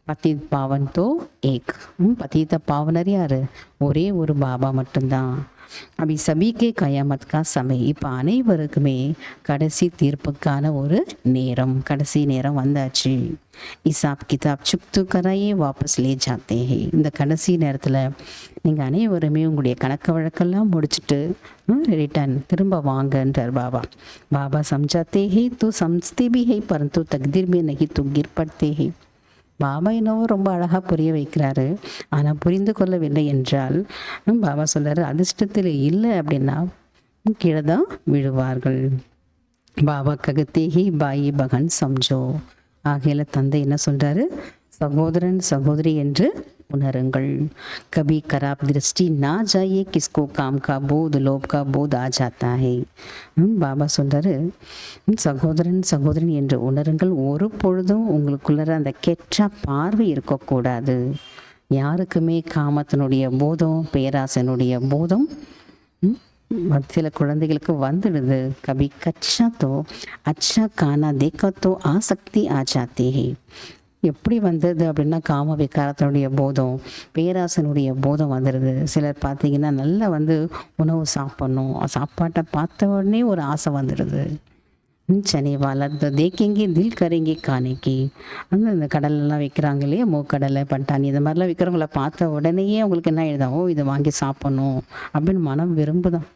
பதீத் பாவன் தோ ஏக். பதீத பாவனர் யாரு? ஒரே ஒரு பாபா மட்டும்தான். அபி சபிக்கே கயாமத் கா சமய. இப்போ அனைவருக்குமே கடைசி தீர்ப்புக்கான ஒரு நேரம், கடைசி நேரம் வந்தாச்சு. இசாப் கிதாப் சுக்து கரையே வாபஸ் லே ஜாத்தே ஹே. இந்த கடைசி நேரத்தில் நீங்கள் அனைவருமே உங்களுடைய கணக்கு வழக்கெல்லாம் முடிச்சுட்டு ரிட்டர்ன் திரும்ப வாங்கன்றார் பாபா. பாபா சம்ஜாத்தே ஹே தூ சம்ஸ்தே பி ஹே பரந்து தக்தீர் மே நகி தூ கிர் படுத்தே ஹே. பாபா என்னவோ ரொம்ப அழகாக புரிய வைக்கிறாரு. ஆனால் புரிந்து கொள்ளவில்லை என்றால் பாபா சொல்கிறாரு, அதிர்ஷ்டத்தில் இல்லை அப்படின்னா கீழே தான் விழுவார்கள். பாபா ககத்தேஹி பாயி பகன் சம்ஜோ. ஆகையில் தந்தை என்ன சொல்கிறாரு, சகோதரன் சகோதரி என்று உணருங்கள். கபி கராப் திருஷ்டி நா ஜாயே கிஸ்கோ காம் கா போத் லோப் கா போத் ஆ ஜாத்தா ஹே. பாபா சொல்கிறாரு, சகோதரன் சகோதரன் என்று உணருங்கள். ஒரு பொழுதும் உங்களுக்குள்ள அந்த கெட்ட பார்வை இருக்கக்கூடாது. யாருக்குமே காமத்தினுடைய போதம், பேராசனுடைய போதம் சில குழந்தைகளுக்கு வந்துடுது. கபி கச்சா தோ அச்சா கானா தேக்கத்தோ ஆசக்தி ஆஜாத்தே ஹே. எப்படி வந்தது அப்படின்னா, காம விகாரத்தினுடைய போதம், பேராசனுடைய போதம் வந்துடுது. சிலர் பார்த்தீங்கன்னா நல்லா வந்து உணவு சாப்பிட்ணும், சாப்பாட்டை பார்த்த உடனே ஒரு ஆசை வந்துடுது. சனிவால தேக்கிங்கி தில் கரைங்கி காணிக்கி. இந்த கடலெல்லாம் வைக்கிறாங்க இல்லையா, மூக்கடலை பட்டாணி இந்த மாதிரிலாம் விற்கிறவங்கள பார்த்த உடனேயே அவங்களுக்கு என்ன எழுதாம், ஓ இதை வாங்கி சாப்பிட்ணும் அப்படின்னு மனம் விரும்புதான்.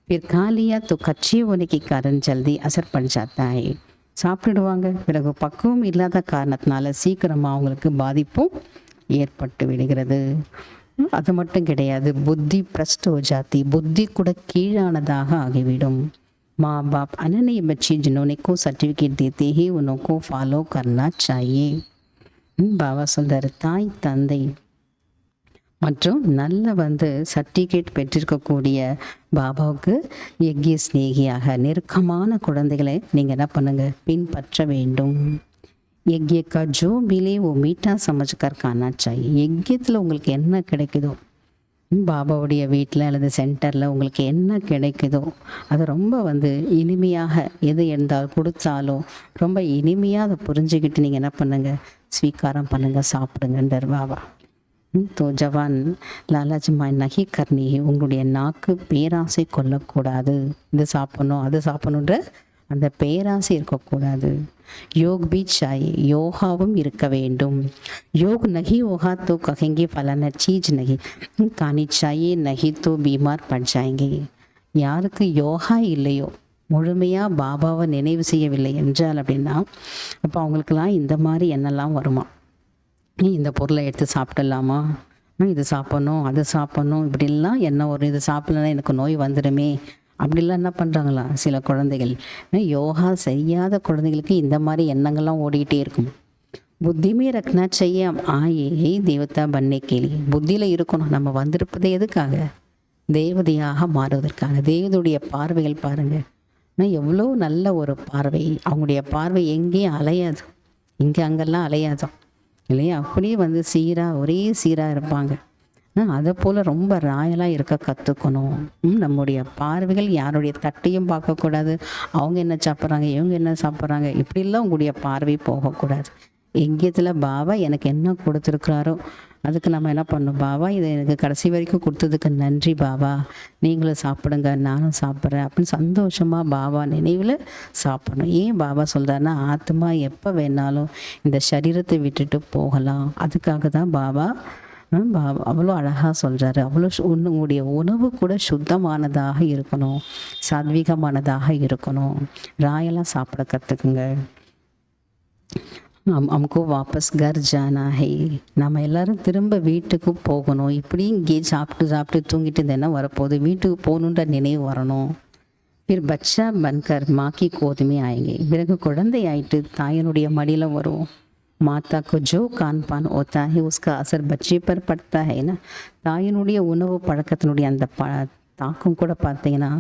பிற்காலியா தோ கச்சி ஒனிக்கு கரண் ஜல்தி அசர் பண் ஜாத்தா ஹை. சாப்பிடுவாங்க, பிறகு பக்குவம் இல்லாத காரணத்தினால சீக்கிரமாக அவங்களுக்கு பாதிப்பும் ஏற்பட்டு விடுகிறது. அது மட்டும் கிடையாது, புத்தி பிரஸ்டோ ஜாதி, புத்தி கூட கீழானதாக ஆகிவிடும். माँ बाप अनन्य बच्चे जिन्होंने को सर्टिफिकेट देते हैं उनको फॉलो करना चाहिए. பாபா சொல்கிறார், தாய் தந்தை மற்றும் நல்ல வந்து சர்டிஃபிகேட் பெற்றிருக்கக்கூடிய பாபாவுக்கு யக்ய ஸ்நேகியாக நெருக்கமான குழந்தைகளை நீங்கள் என்ன பண்ணுங்க, பின்பற்ற வேண்டும். யக்ய கா ஜோ மிலே ஓ மீட்டா சமஜ்கர் கானா சாஹியே. யக்யத்தில் உங்களுக்கு என்ன கிடைக்குதோ, பாபாவுடைய வீட்டில் அல்லது சென்டரில் உங்களுக்கு என்ன கிடைக்குதோ அது ரொம்ப வந்து இனிமையாக, எது இருந்தாலும் கொடுத்தாலும் ரொம்ப இனிமையாக அதை புரிஞ்சுக்கிட்டு நீங்கள் என்ன பண்ணுங்கள், ஸ்வீகாரம் பண்ணுங்கள், சாப்பிடுங்கன்றார் பாபா. தோ ஜவான் லாலாஜ்மாய் நகி கர்னி. உங்களுடைய நாக்கு பேராசை கொள்ளக்கூடாது. இது சாப்பிட்ணும் அது சாப்பிடணுன்ற அந்த பேராசை இருக்கக்கூடாது. யோக் பி சாய், யோகாவும் இருக்க வேண்டும். யோக் நகி ஓகா தோ கஹெங்கே ஃபலானா சீஜ் நகி காணி சாயே நகி தோ பீமார் பட் ஜாயேங்கே. யாருக்கு யோகா இல்லையோ, முழுமையாக பாபாவை நினைவு செய்யவில்லை என்றால் அப்படின்னா அப்போ அவங்களுக்கெல்லாம் இந்த மாதிரி எண்ணெல்லாம் வருமா, இந்த பொருளை எடுத்து சாப்பிடலாமா, இது சாப்பிட்ணும் அது சாப்பிட்ணும் இப்படிலாம் என்ன வரும், இது சாப்பிட்லன்னா எனக்கு நோய் வந்துடுமே அப்படிலாம் என்ன பண்ணுறாங்களா சில குழந்தைகள். யோகா செய்யாத குழந்தைகளுக்கு இந்த மாதிரி எண்ணங்கள்லாம் ஓடிக்கிட்டே இருக்கும். புத்திமே ரக்னா செய்ய ஆயே தேவதா பண்ணே கேள்வி. புத்தியில் இருக்கணும். நம்ம வந்திருப்பது எதுக்காக? தேவதையாக மாறுவதற்காக. தேவதையுடைய பார்வைகள் பாருங்கள், எவ்வளோ நல்ல ஒரு பார்வை. அவங்களுடைய பார்வை எங்கேயும் அலையாது, இங்கே அங்கெல்லாம் அலையாதான் இல்லையா, அப்படியே வந்து சீராக ஒரே சீராக இருப்பாங்க. அதை போல் ரொம்ப ராயலாக இருக்க கற்றுக்கணும். நம்முடைய பார்வைகள் யாருடைய தட்டையும் பார்க்கக்கூடாது. அவங்க என்ன சாப்பிட்றாங்க, இவங்க என்ன சாப்பிட்றாங்க, இப்படிலாம் உங்களுடைய பார்வை போகக்கூடாது. எங்கேயத்தில் பாபா எனக்கு என்ன கொடுத்துருக்குறாரோ அதுக்கு நம்ம என்ன பண்ணணும், பாபா இதை எனக்கு கடைசி வரைக்கும் கொடுத்ததுக்கு நன்றி பாபா, நீங்களும் சாப்பிடுங்க நானும் சாப்பிட்றேன் அப்படின்னு சந்தோஷமாக பாபா நினைவில் சாப்பிடணும். ஏன் பாபா சொல்கிறாருன்னா, ஆத்மா எப்போ வேணாலும் இந்த சரீரத்தை விட்டுட்டு போகலாம். அதுக்காக தான் பாபா அவ்வளோ அழகாக சொல்கிறாரு. அவ்வளோ உன்னுடைய உணவு கூட சுத்தமானதாக இருக்கணும், சாத்வீகமானதாக இருக்கணும். ராயெல்லாம் சாப்பிட கற்றுக்குங்க. நமக்கு வாபஸ் கர் ஜானா ஹை, நம்ம எல்லாரும் திரும்ப வீட்டுக்கு போகணும். இப்படி இங்கே சாப்பிட்டு தூங்கிட்டு இருந்தேன்னா வரப்போகுது, வீட்டுக்கு போகணுன்ற நினைவு வரணும். பிறகு பச்சா பன்கர் மாக்கி கோதுமை ஆயிங்க, பிறகு குழந்தை ஆயிட்டு தாயினுடைய மடியில் வரும். மாதாக்கு ஜோ கான்பான் ஓத்தா ஹை உஸ்கா அசர் பச்சை பர் படுத்தா ஹைனா, தாயினுடைய உணவு பழக்கத்தினுடைய அந்த தாக்கம் கூட பார்த்தீங்கன்னா,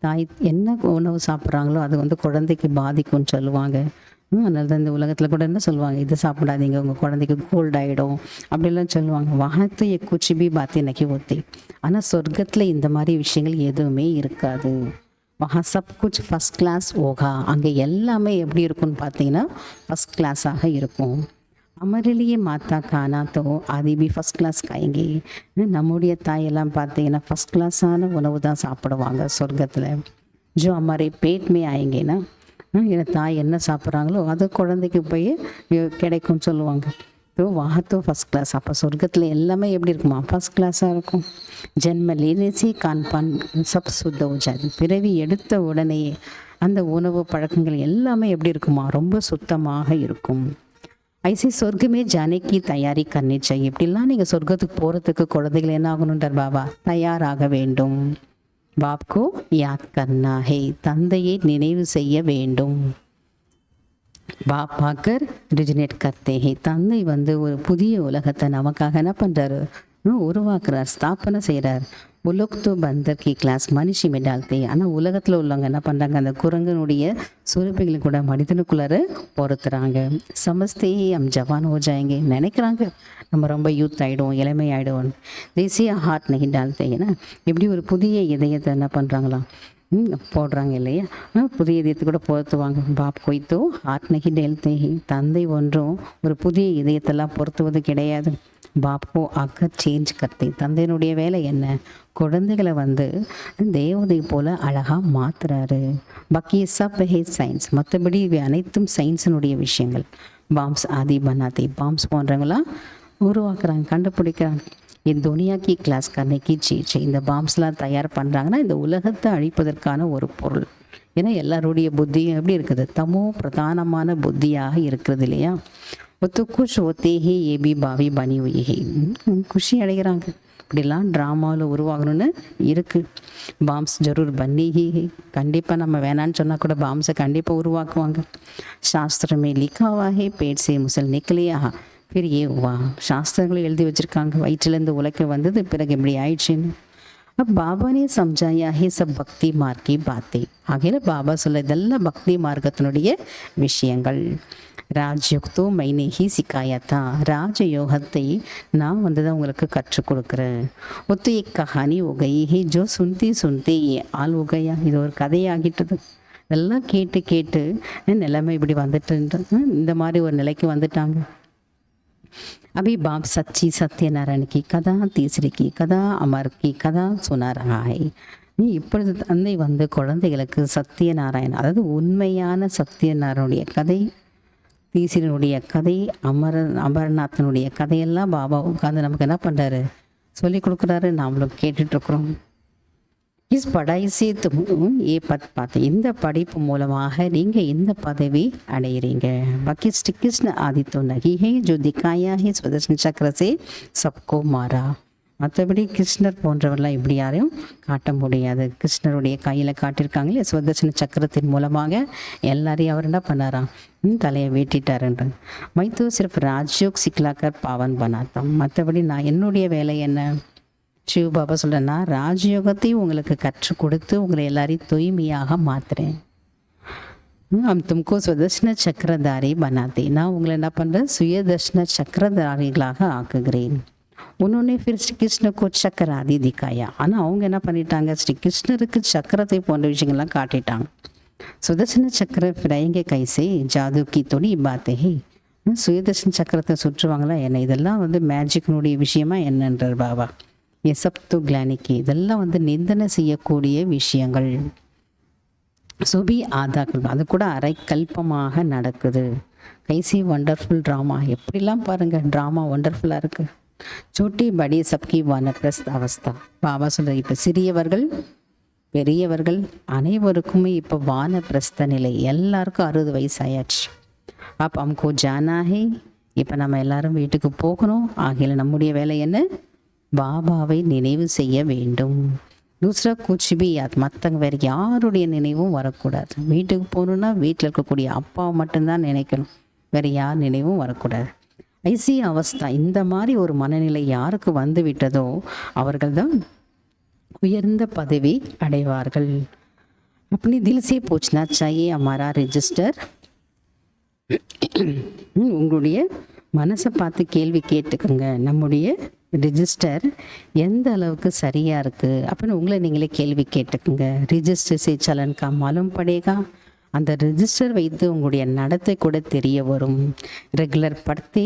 தாய் என்ன உணவு சாப்பிட்றாங்களோ அது குழந்தைக்கு பாதிக்கும்னு சொல்லுவாங்க. அதனால தான் இந்த உலகத்தில் கூட என்ன சொல்லுவாங்க, இதை சாப்பிடாதீங்க உங்கள் குழந்தைக்கு கோல்ட் ஆகிடும் அப்படிலாம் சொல்லுவாங்க. வாகத்தை குச்சிபி பாத்தி நக்கி ஊற்றி. ஆனால் சொர்க்கத்தில் இந்த மாதிரி விஷயங்கள் எதுவுமே இருக்காது. வஹா சப் குச் ஃபஸ்ட் கிளாஸ் ஓகா, அங்கே எல்லாமே எப்படி இருக்கும்னு பார்த்தீங்கன்னா ஃபஸ்ட் கிளாஸாக இருக்கும். அமரிலேயே மாத்தா காணாத்தோ ஆதிபி ஃபஸ்ட் கிளாஸ் காய்ங்க. நம்முடைய தாயெல்லாம் பார்த்தீங்கன்னா ஃபஸ்ட் கிளாஸான உணவு தான் சாப்பிடுவாங்க சொர்க்கத்தில். ஜோ அம்மாரி பேட்மே ஆயிங்கன்னா, என் தாய் என்ன சாப்பிட்றாங்களோ அது குழந்தைக்கு போய் கிடைக்கும்னு சொல்லுவாங்க. வாகத்தோ ஃபஸ்ட் கிளாஸ். அப்போ சொர்க்கத்தில் எல்லாமே எப்படி இருக்குமா, ஃபஸ்ட் கிளாஸாக இருக்கும். ஜென்ம லீனேசி கான்பான் சப் சுத்த உஜாது, பிறவி எடுத்த உடனேயே அந்த உணவு பழக்கங்கள் எல்லாமே எப்படி இருக்குமா, ரொம்ப சுத்தமாக இருக்கும். ஐசி சொர்க்கமே ஜானகி தயாரி கண்ணி செய்ய. இப்படிலாம் நீங்கள் சொர்க்கத்துக்கு போகிறதுக்கு குழந்தைகள் என்ன ஆகணுன்றார் பாபா, தயாராக வேண்டும். பாப்கோ யாத் கர்னா ஹே, தந்தையை நினைவு செய்ய வேண்டும். பாப் பாக்கர் ரிஜினேட் கர்த்தே ஹே, தந்தை ஒரு புதிய உலகத்தை நமக்காக என்ன பண்ணுறாரு, உருவாக்குறார், ஸ்தாபனை செய்கிறார். உலோக்தோ பந்தர் கி கிளாஸ் மனுஷி மெடால்தே. ஆனால் உலகத்தில் உள்ளவங்க என்ன பண்ணுறாங்க, அந்த குரங்கனுடைய சுரப்பிகளை கூட மனிதனுக்குள்ளார பொறுத்துறாங்க. சமஸ்தே அம் ஜவான் ஹோ ஜாயங்க, நினைக்கிறாங்க நம்ம ரொம்ப யூத் ஆகிடுவோம், இளமை ஆகிடுவோம். தேசிய ஹார்ட் நகி டால்த்தேன்னா, இப்படி ஒரு புதிய இதயத்தை என்ன பண்ணுறாங்களாம் போடுறாங்க இல்லையா, புதிய இதயத்தை கூட பொருத்துவாங்க. பாப் கொய்த்தோ ஹார்ட் நகி டேல்தே, தந்தை ஒன்றும் ஒரு புதிய இதயத்தெல்லாம் பொருத்துவது கிடையாது. பாப்கோ அக்கர் சேஞ்ச் கர்த்தே, தந்தையினுடைய வேலை என்ன, குழந்தைகளை தேவதை போல் அழகாக மாற்றுறாரு. பாக்கி சப் ஹே சயின்ஸ், மற்றபடி இவை அனைத்தும் சயின்ஸினுடைய விஷயங்கள். பாம்ஸ் ஆதி பனாத்தி, பாம்ஸ் போன்றவங்களாம் உருவாக்குறாங்க, கண்டுபிடிக்கிறாங்க. இந்த துனியாக்கி கிளாஸ் கண்ணைக்கு சீச்சு, இந்த பாம்ஸ்லாம் தயார் பண்ணுறாங்கன்னா இந்த உலகத்தை அழிப்பதற்கான ஒரு பொருள். ஏன்னா எல்லாருடைய புத்தியும் எப்படி இருக்குது, தமோ பிரதானமான புத்தியாக இருக்கிறது இல்லையா. ஒத்து குஷ் ஒத்தேஹே ஏபி பாவி பனி உயிஹே, குஷி அடைகிறாங்க. இப்படிலாம் ட்ராமாவில் உருவாகணும்னு இருக்குது. பாம்ஸ் ஜரூர் பன்னிஹி, கண்டிப்பாக நம்ம வேணான்னு சொன்னால் கூட பாம்ஸை கண்டிப்பாக உருவாக்குவாங்க. சாஸ்திரமே லிக்காவாகே பேட் சே முசல் நிக்கலையா பிற ஏ வா, சாஸ்திரங்களும் எழுதி வச்சுருக்காங்க, வயிற்றுலேருந்து உழைக்க வந்தது பிறகு இப்படி ஆயிடுச்சுன்னு. பாபா நீ சம்ஜாயா ஹே சப் பக்தி மார்க்கி பாத்தே. ஆகையில பாபா சொல்ல இதெல்லாம் பக்தி மார்க்கத்தினுடைய விஷயங்கள். ராஜயோகத்தோ மைனே ஹி சிக்காயத்தா, ராஜயோகத்தை நான் தான் உங்களுக்கு கற்றுக் கொடுக்குறேன். ஒத்து एक कहानी हो गई है जो सुनते सुनते ये ஆள் हो गया, இது ஒரு கதையாகிட்டது. இதெல்லாம் கேட்டு கேட்டு நிலைமை இப்படி வந்துட்டு இந்த மாதிரி ஒரு நிலைக்கு வந்துட்டாங்க. अभी बाप सच्ची सत्यनारायण की कथा, तीसरी की कथा, अमर की कथा सुना रहा है. இப்பொழுது தந்தை குழந்தைகளுக்கு சத்யநாராயண், அதாவது உண்மையான சத்யநாராயணுடைய கதை, தீசிரனுடைய கதை, அமர்நாத்தனுடைய கதையெல்லாம் பாபா உட்காந்து நமக்கு என்ன பண்ணுறாரு, சொல்லி கொடுக்குறாரு. நாமளும் கேட்டுட்ருக்குறோம். இஸ் படாய் சே தும் ஏ பத் பார்த்து, இந்த படிப்பு மூலமாக நீங்கள் இந்த பதவி அடைகிறீங்க. பாக்கி ஸ்ரீ கிருஷ்ண ஆதித்தோ நகி ஹே ஜோ திக்காயா ஹே சுதர்ஷன் சக்கர சே சப்கோ மாறா. மற்றபடி கிருஷ்ணர் போன்றவரெல்லாம் இப்படி யாரையும் காட்ட முடியாது. கிருஷ்ணருடைய கையில் காட்டியிருக்காங்களே சுதர்ஷன சக்கரத்தின் மூலமாக எல்லாரையும் அவர் என்ன பண்ணாராம், தலையை வெட்டிட்டாருன்ற. மைத்தோ சிறப்பு ராஜ்யோக் சிக்லாக்கர் பாவன் பனாத்தம். மற்றபடி நான் என்னுடைய வேலை என்ன, சிவ பாபா சொல்கிறேன்னா ராஜயோகத்தையும் உங்களுக்கு கற்றுக் கொடுத்து உங்களை எல்லாரையும் தூய்மையாக மாற்றுறேன். தும்கோ சுதர்ஷன சக்கரதாரி பனாத்தே, நான் உங்களை என்ன பண்ணுறேன், சுயதர்ஷன சக்கரதாரிகளாக ஆக்குகிறேன். उन्होंने फिर श्री कृष्ण को चक्र आदि दिखाया. ஆனால் அவங்க என்ன பண்ணிட்டாங்க, ஸ்ரீ கிருஷ்ணருக்கு சக்கரத்தை போன்ற விஷயங்கள்லாம் காட்டிட்டாங்க. சுதர்சன சக்கர பிராயங்க கைசே ஜாது கி தொடி பாத்தே. சுயதர்ஷன் சக்கரத்தை சுற்றுவாங்களா என்ன, இதெல்லாம் வந்து மேஜிக்னுடைய விஷயமா என்னன்றார் பாபா. எசப்து கிளானிக்கு இதெல்லாம் வந்து நிந்தனை செய்யக்கூடிய விஷயங்கள். சுபி ஆதாக்கள் அது கூட அரை கல்பமாக நடக்குது. கைசி வண்டர்ஃபுல் ட்ராமா, எப்படிலாம் பாருங்கள் ட்ராமா வண்டர்ஃபுல்லாக இருக்குது. சோட்டி படி சப்கி வானப்பிரஸ்த் அவஸ்தா. பாபா சொல்கிற இப்போ சிறியவர்கள் பெரியவர்கள் அனைவருக்குமே இப்போ வானப்பிரஸ்த நிலை, எல்லாருக்கும் 60 வயசு ஆயாச்சு. அப்போ அம்கோ ஜானாஹே, இப்போ நம்ம எல்லாரும் வீட்டுக்கு போகணும். ஆகையில் நம்முடைய வேலை என்ன, பாபாவை நினைவு செய்ய வேண்டும். தூசரா குச்பி மற்றவங்க வேறு யாருடைய நினைவும் வரக்கூடாது. வீட்டுக்கு போகணுன்னா வீட்டில் இருக்கக்கூடிய அப்பாவை மட்டும்தான் நினைக்கணும், வேறு யார் நினைவும் வரக்கூடாது. ஐசி அவஸ்தா, இந்த மாதிரி ஒரு மனநிலை யாருக்கு வந்து விட்டதோ அவர்கள் தான் உயர்ந்த பதவி அடைவார்கள். அப்படி தில்சே பூச்னா சாயே அமாரா ரெஜிஸ்டர். உங்களுடைய மனசை பார்த்து கேள்வி கேட்டுக்கோங்க, நம்முடைய ரிஜிஸ்டர் எந்த அளவுக்கு சரியாக இருக்குது அப்படின்னு உங்களை நீங்களே கேள்வி கேட்டுக்குங்க. ரிஜிஸ்டர் சே சலன் கா மாலும் படேகா, அந்த ரிஜிஸ்டர் வைத்து உங்களுடைய நடத்தை கூட தெரிய வரும். ரெகுலர் படுத்தே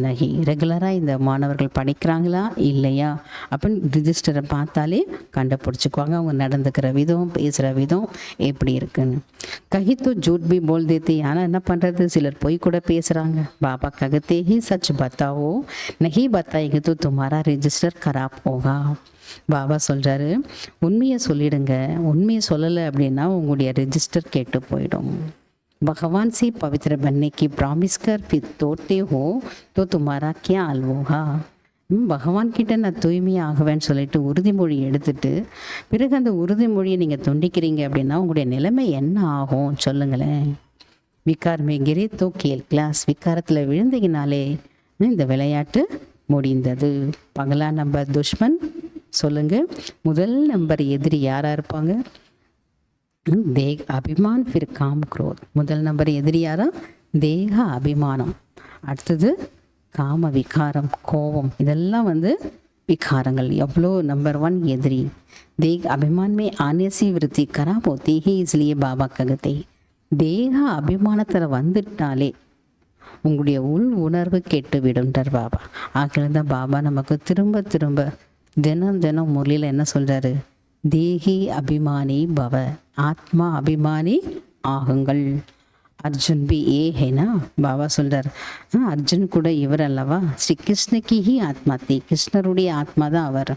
நகி, ரெகுலராக இந்த மாணவர்கள் படிக்கிறாங்களா இல்லையா அப்படின்னு ரிஜிஸ்டரை பார்த்தாலே கண்டுபிடிச்சிக்குவாங்க, அவங்க நடந்துக்கிற விதம் பேசுகிற விதம் எப்படி இருக்குன்னு. கஹித்தோ ஜூட் பி போல் தேத்தி, ஆனால் என்ன பண்ணுறது, சிலர் பொய் கூட பேசுகிறாங்க. பாபா ககத்தே ஹி சச் பத்தாவோ நஹி பத்தாயிங்க தோ துமாரா ரிஜிஸ்டர் கராப் போகா. பாபா சொல்கிறாரு, உண்மையை சொல்லிடுங்க, உண்மையை சொல்லலை அப்படின்னா உங்களுடைய ரெஜிஸ்டர் கேட்டு போயிடும். பகவான் சி பவித்ர பன்ने की प्रॉमिस कर फिर तोड़ते हो तो तुम्हारा क्या हाल होगा. பகவான் கிட்ட நான் தூய்மையாக ஆகுவேன்னு சொல்லிட்டு உறுதிமொழி எடுத்துட்டு பிறகு அந்த உறுதிமொழியை நீங்கள் துண்டிக்கிறீங்க அப்படின்னா உங்களுடைய நிலைமை என்ன ஆகும் சொல்லுங்களேன். விகார் மேகிரி தோ கேல் கிளாஸ், விகாரத்தில் விழுந்தீங்கனாலே இந்த விளையாட்டு முடிந்தது. பகலா நம்பர் துஷ்மன் சொல்லுங்க, முதல் நம்பர் எதிரி யாராக இருப்பாங்க, தேக அபிமான் ஃபிர் காம் குரோத். முதல் நம்பர் எதிரி யாரா, தேக அபிமானம். அடுத்தது காம விகாரம், கோபம், இதெல்லாம் வந்து விகாரங்கள். எவ்வளோ நம்பர் 1 எதிரி. தேக அபிமான் மே ஆனேசி விருத்தி கராப் ஹோத்தி ஹி, இஸ்லியே பாபா ககத்தே. தேக அபிமானத்தில் வந்துட்டாலே உங்களுடைய உள் உணர்வு கெட்டு விடும்ன்றார் பாபா. ஆகில தான் பாபா நமக்கு திரும்ப திரும்ப தினம் தினம் முரளியில் என்ன சொல்கிறாரு, தேகி அபிமானி பவ, ஆத்மா அபிமானி ஆகுங்கள். அர்ஜுன் பி ஏ ஹேனா, பாபா சொல்கிறார், அர்ஜுன் கூட இவர் அல்லவா, ஸ்ரீ கிருஷ்ணக்கு ஹி ஆத்மா தே, கிருஷ்ணருடைய ஆத்மா தான் அவர்.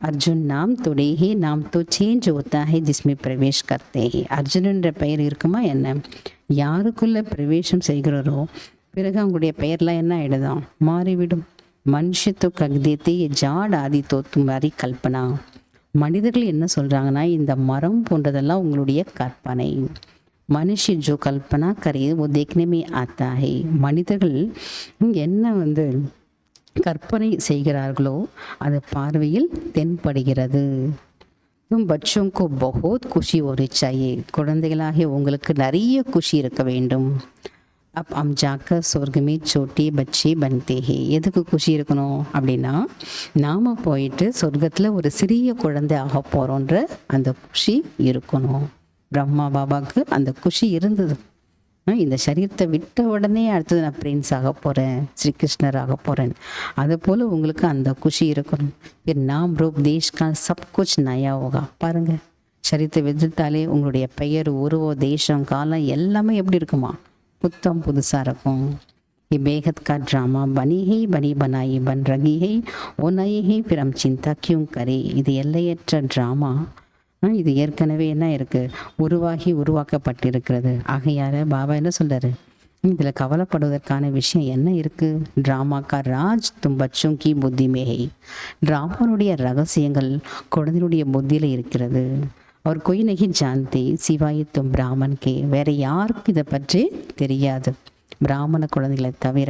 அர்ஜுன் நாம் தொடே ஹி நாம் தோ change Hota hey ஜிஸ்மே Pravesh கர்த்தே he. அர்ஜுனன்ற பெயர் இருக்குமா என்ன, யாருக்குள்ளே பிரவேசம் செய்கிறாரோ பிறகு அவங்களுடைய பெயர்லாம் என்ன ஆகிடுதான், மாறிவிடும். மனுஷத்து கக்தேத்தை ஜாட் ஆதி தோத்து மாதிரி கல்பனா. மனிதர்கள் என்ன சொல்கிறாங்கன்னா, இந்த மரம் போன்றதெல்லாம் உங்களுடைய கற்பனை. மனுஷி ஜோ கல்பனா கரே ஓ தேக்னமே ஆத்தா ஹே. மனிதர்கள் என்ன வந்து கற்பனை செய்கிறார்களோ அது பார்வையில் தென்படுகிறது. பட்சோங்கோ பகோத் குஷி ஒரு சாயே, குழந்தைகளாகிய உங்களுக்கு நிறைய குஷி இருக்க வேண்டும். அப் அம் ஜாக்கர் சொர்க்கமே சோட்டி பச்சி பன்தே ஹே. எதுக்கு குஷி இருக்கணும் அப்படின்னா, நாம் போயிட்டு சொர்க்கத்தில் ஒரு சிறிய குழந்தை ஆக போகிறோன்ற அந்த குஷி இருக்கணும். பிரம்மா பாபாவுக்கு அந்த குஷி இருந்தது. இந்த சரீரத்தை விட்ட உடனே அடுத்தது நான் பிரின்ஸ் ஆக போகிறேன், ஸ்ரீகிருஷ்ணர் ஆக போகிறேன், அதுபோல் உங்களுக்கு அந்த குஷி இருக்கணும். பின் நாம் ரூப் தேஷ்கா சப் குச் நயா ஹோகா. பாருங்கள், சரீரத்தை விட்டுட்டாலே உங்களுடைய பெயர், உருவம், தேசம், காலம் எல்லாமே எப்படி இருக்குமா, புத்தம் புதுசாக இருக்கும். बेहद का ड्रामा बनी है बनी बनाई बन रही है वो नई है फिर हम चिंता क्यों करें. இது எல்லையற்ற ட்ராமா, இது ஏற்கனவே என்ன இருக்குது, உருவாகி உருவாக்கப்பட்டிருக்கிறது. ஆகையால் பாபா என்ன சொல்கிறாரு, இதில் கவலைப்படுவதற்கான விஷயம் என்ன இருக்குது. ட்ராமாக்கா ராஜ் தும் பச்சும் கி புத்தி மேஹை. ட்ராமானுடைய ரகசியங்கள் குழந்தையினுடைய புத்தியில் இருக்கிறது. அவர் கொய் நகி ஜான்தே சிவாய் தும் பிராமன் கே. வேறு யாருக்கும் இதை பற்றி தெரியாது, பிராமண குழந்தைகளை தவிர.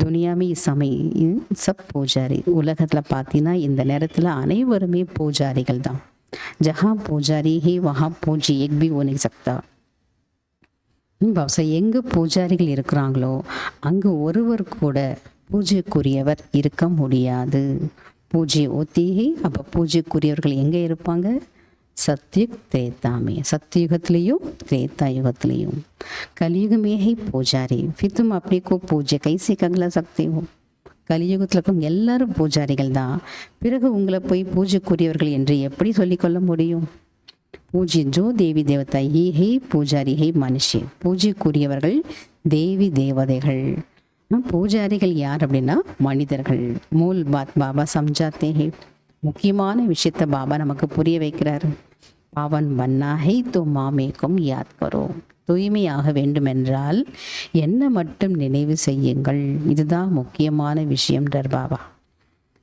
துனியாமே சமயம் சப் பூஜாரி. உலகத்தில் பார்த்தீங்கன்னா இந்த நேரத்தில் அனைவருமே பூஜாரிகள் தான். ஜஹா பூஜாரி ஹி வஹா பூஜி எக் பி ஓ நஹீ சக்தா. எங்கு பூஜாரிகள் இருக்கிறாங்களோ அங்கு ஒருவர் கூட பூஜைக்குரியவர் இருக்க முடியாது. பூஜை ஓத்தியே அப்போ பூஜைக்குரியவர்கள் எங்கே இருப்பாங்க? सत्युग त्रेता में, सत्युगतलियों त्रेता युगतलियों, कलयुग में ही पूजारी। फिर तुम अपने को पूजा कैसे कगला सकते हो? கலியுகத்தில் இருக்கவங்க எல்லாரும் பூஜாரிகள் தான். பிறகு உங்களை போய் பூஜைக்குரியவர்கள் என்று எப்படி சொல்லிக்கொள்ள முடியும்? பூஜை ஜோ தேவி தேவதா ஹே பூஜாரி ஹே மனுஷே. பூஜைக்குரியவர்கள் தேவி தேவதைகள். பூஜாரிகள் யார் அப்படின்னா மனிதர்கள். மூல் பாத் பாபா சம்ஜாத்தே ஹே. முக்கியமான விஷயத்தை பாபா நமக்கு புரிய வைக்கிறார். பாவன் பன்னா ஹை தோ மாமேக்கும் யாத் கரோ. தூய்மையாக வேண்டுமென்றால் என்ன மட்டும் நினைவு செய்யுங்கள். இதுதான் முக்கியமான விஷயம்ன்றார் பாபா.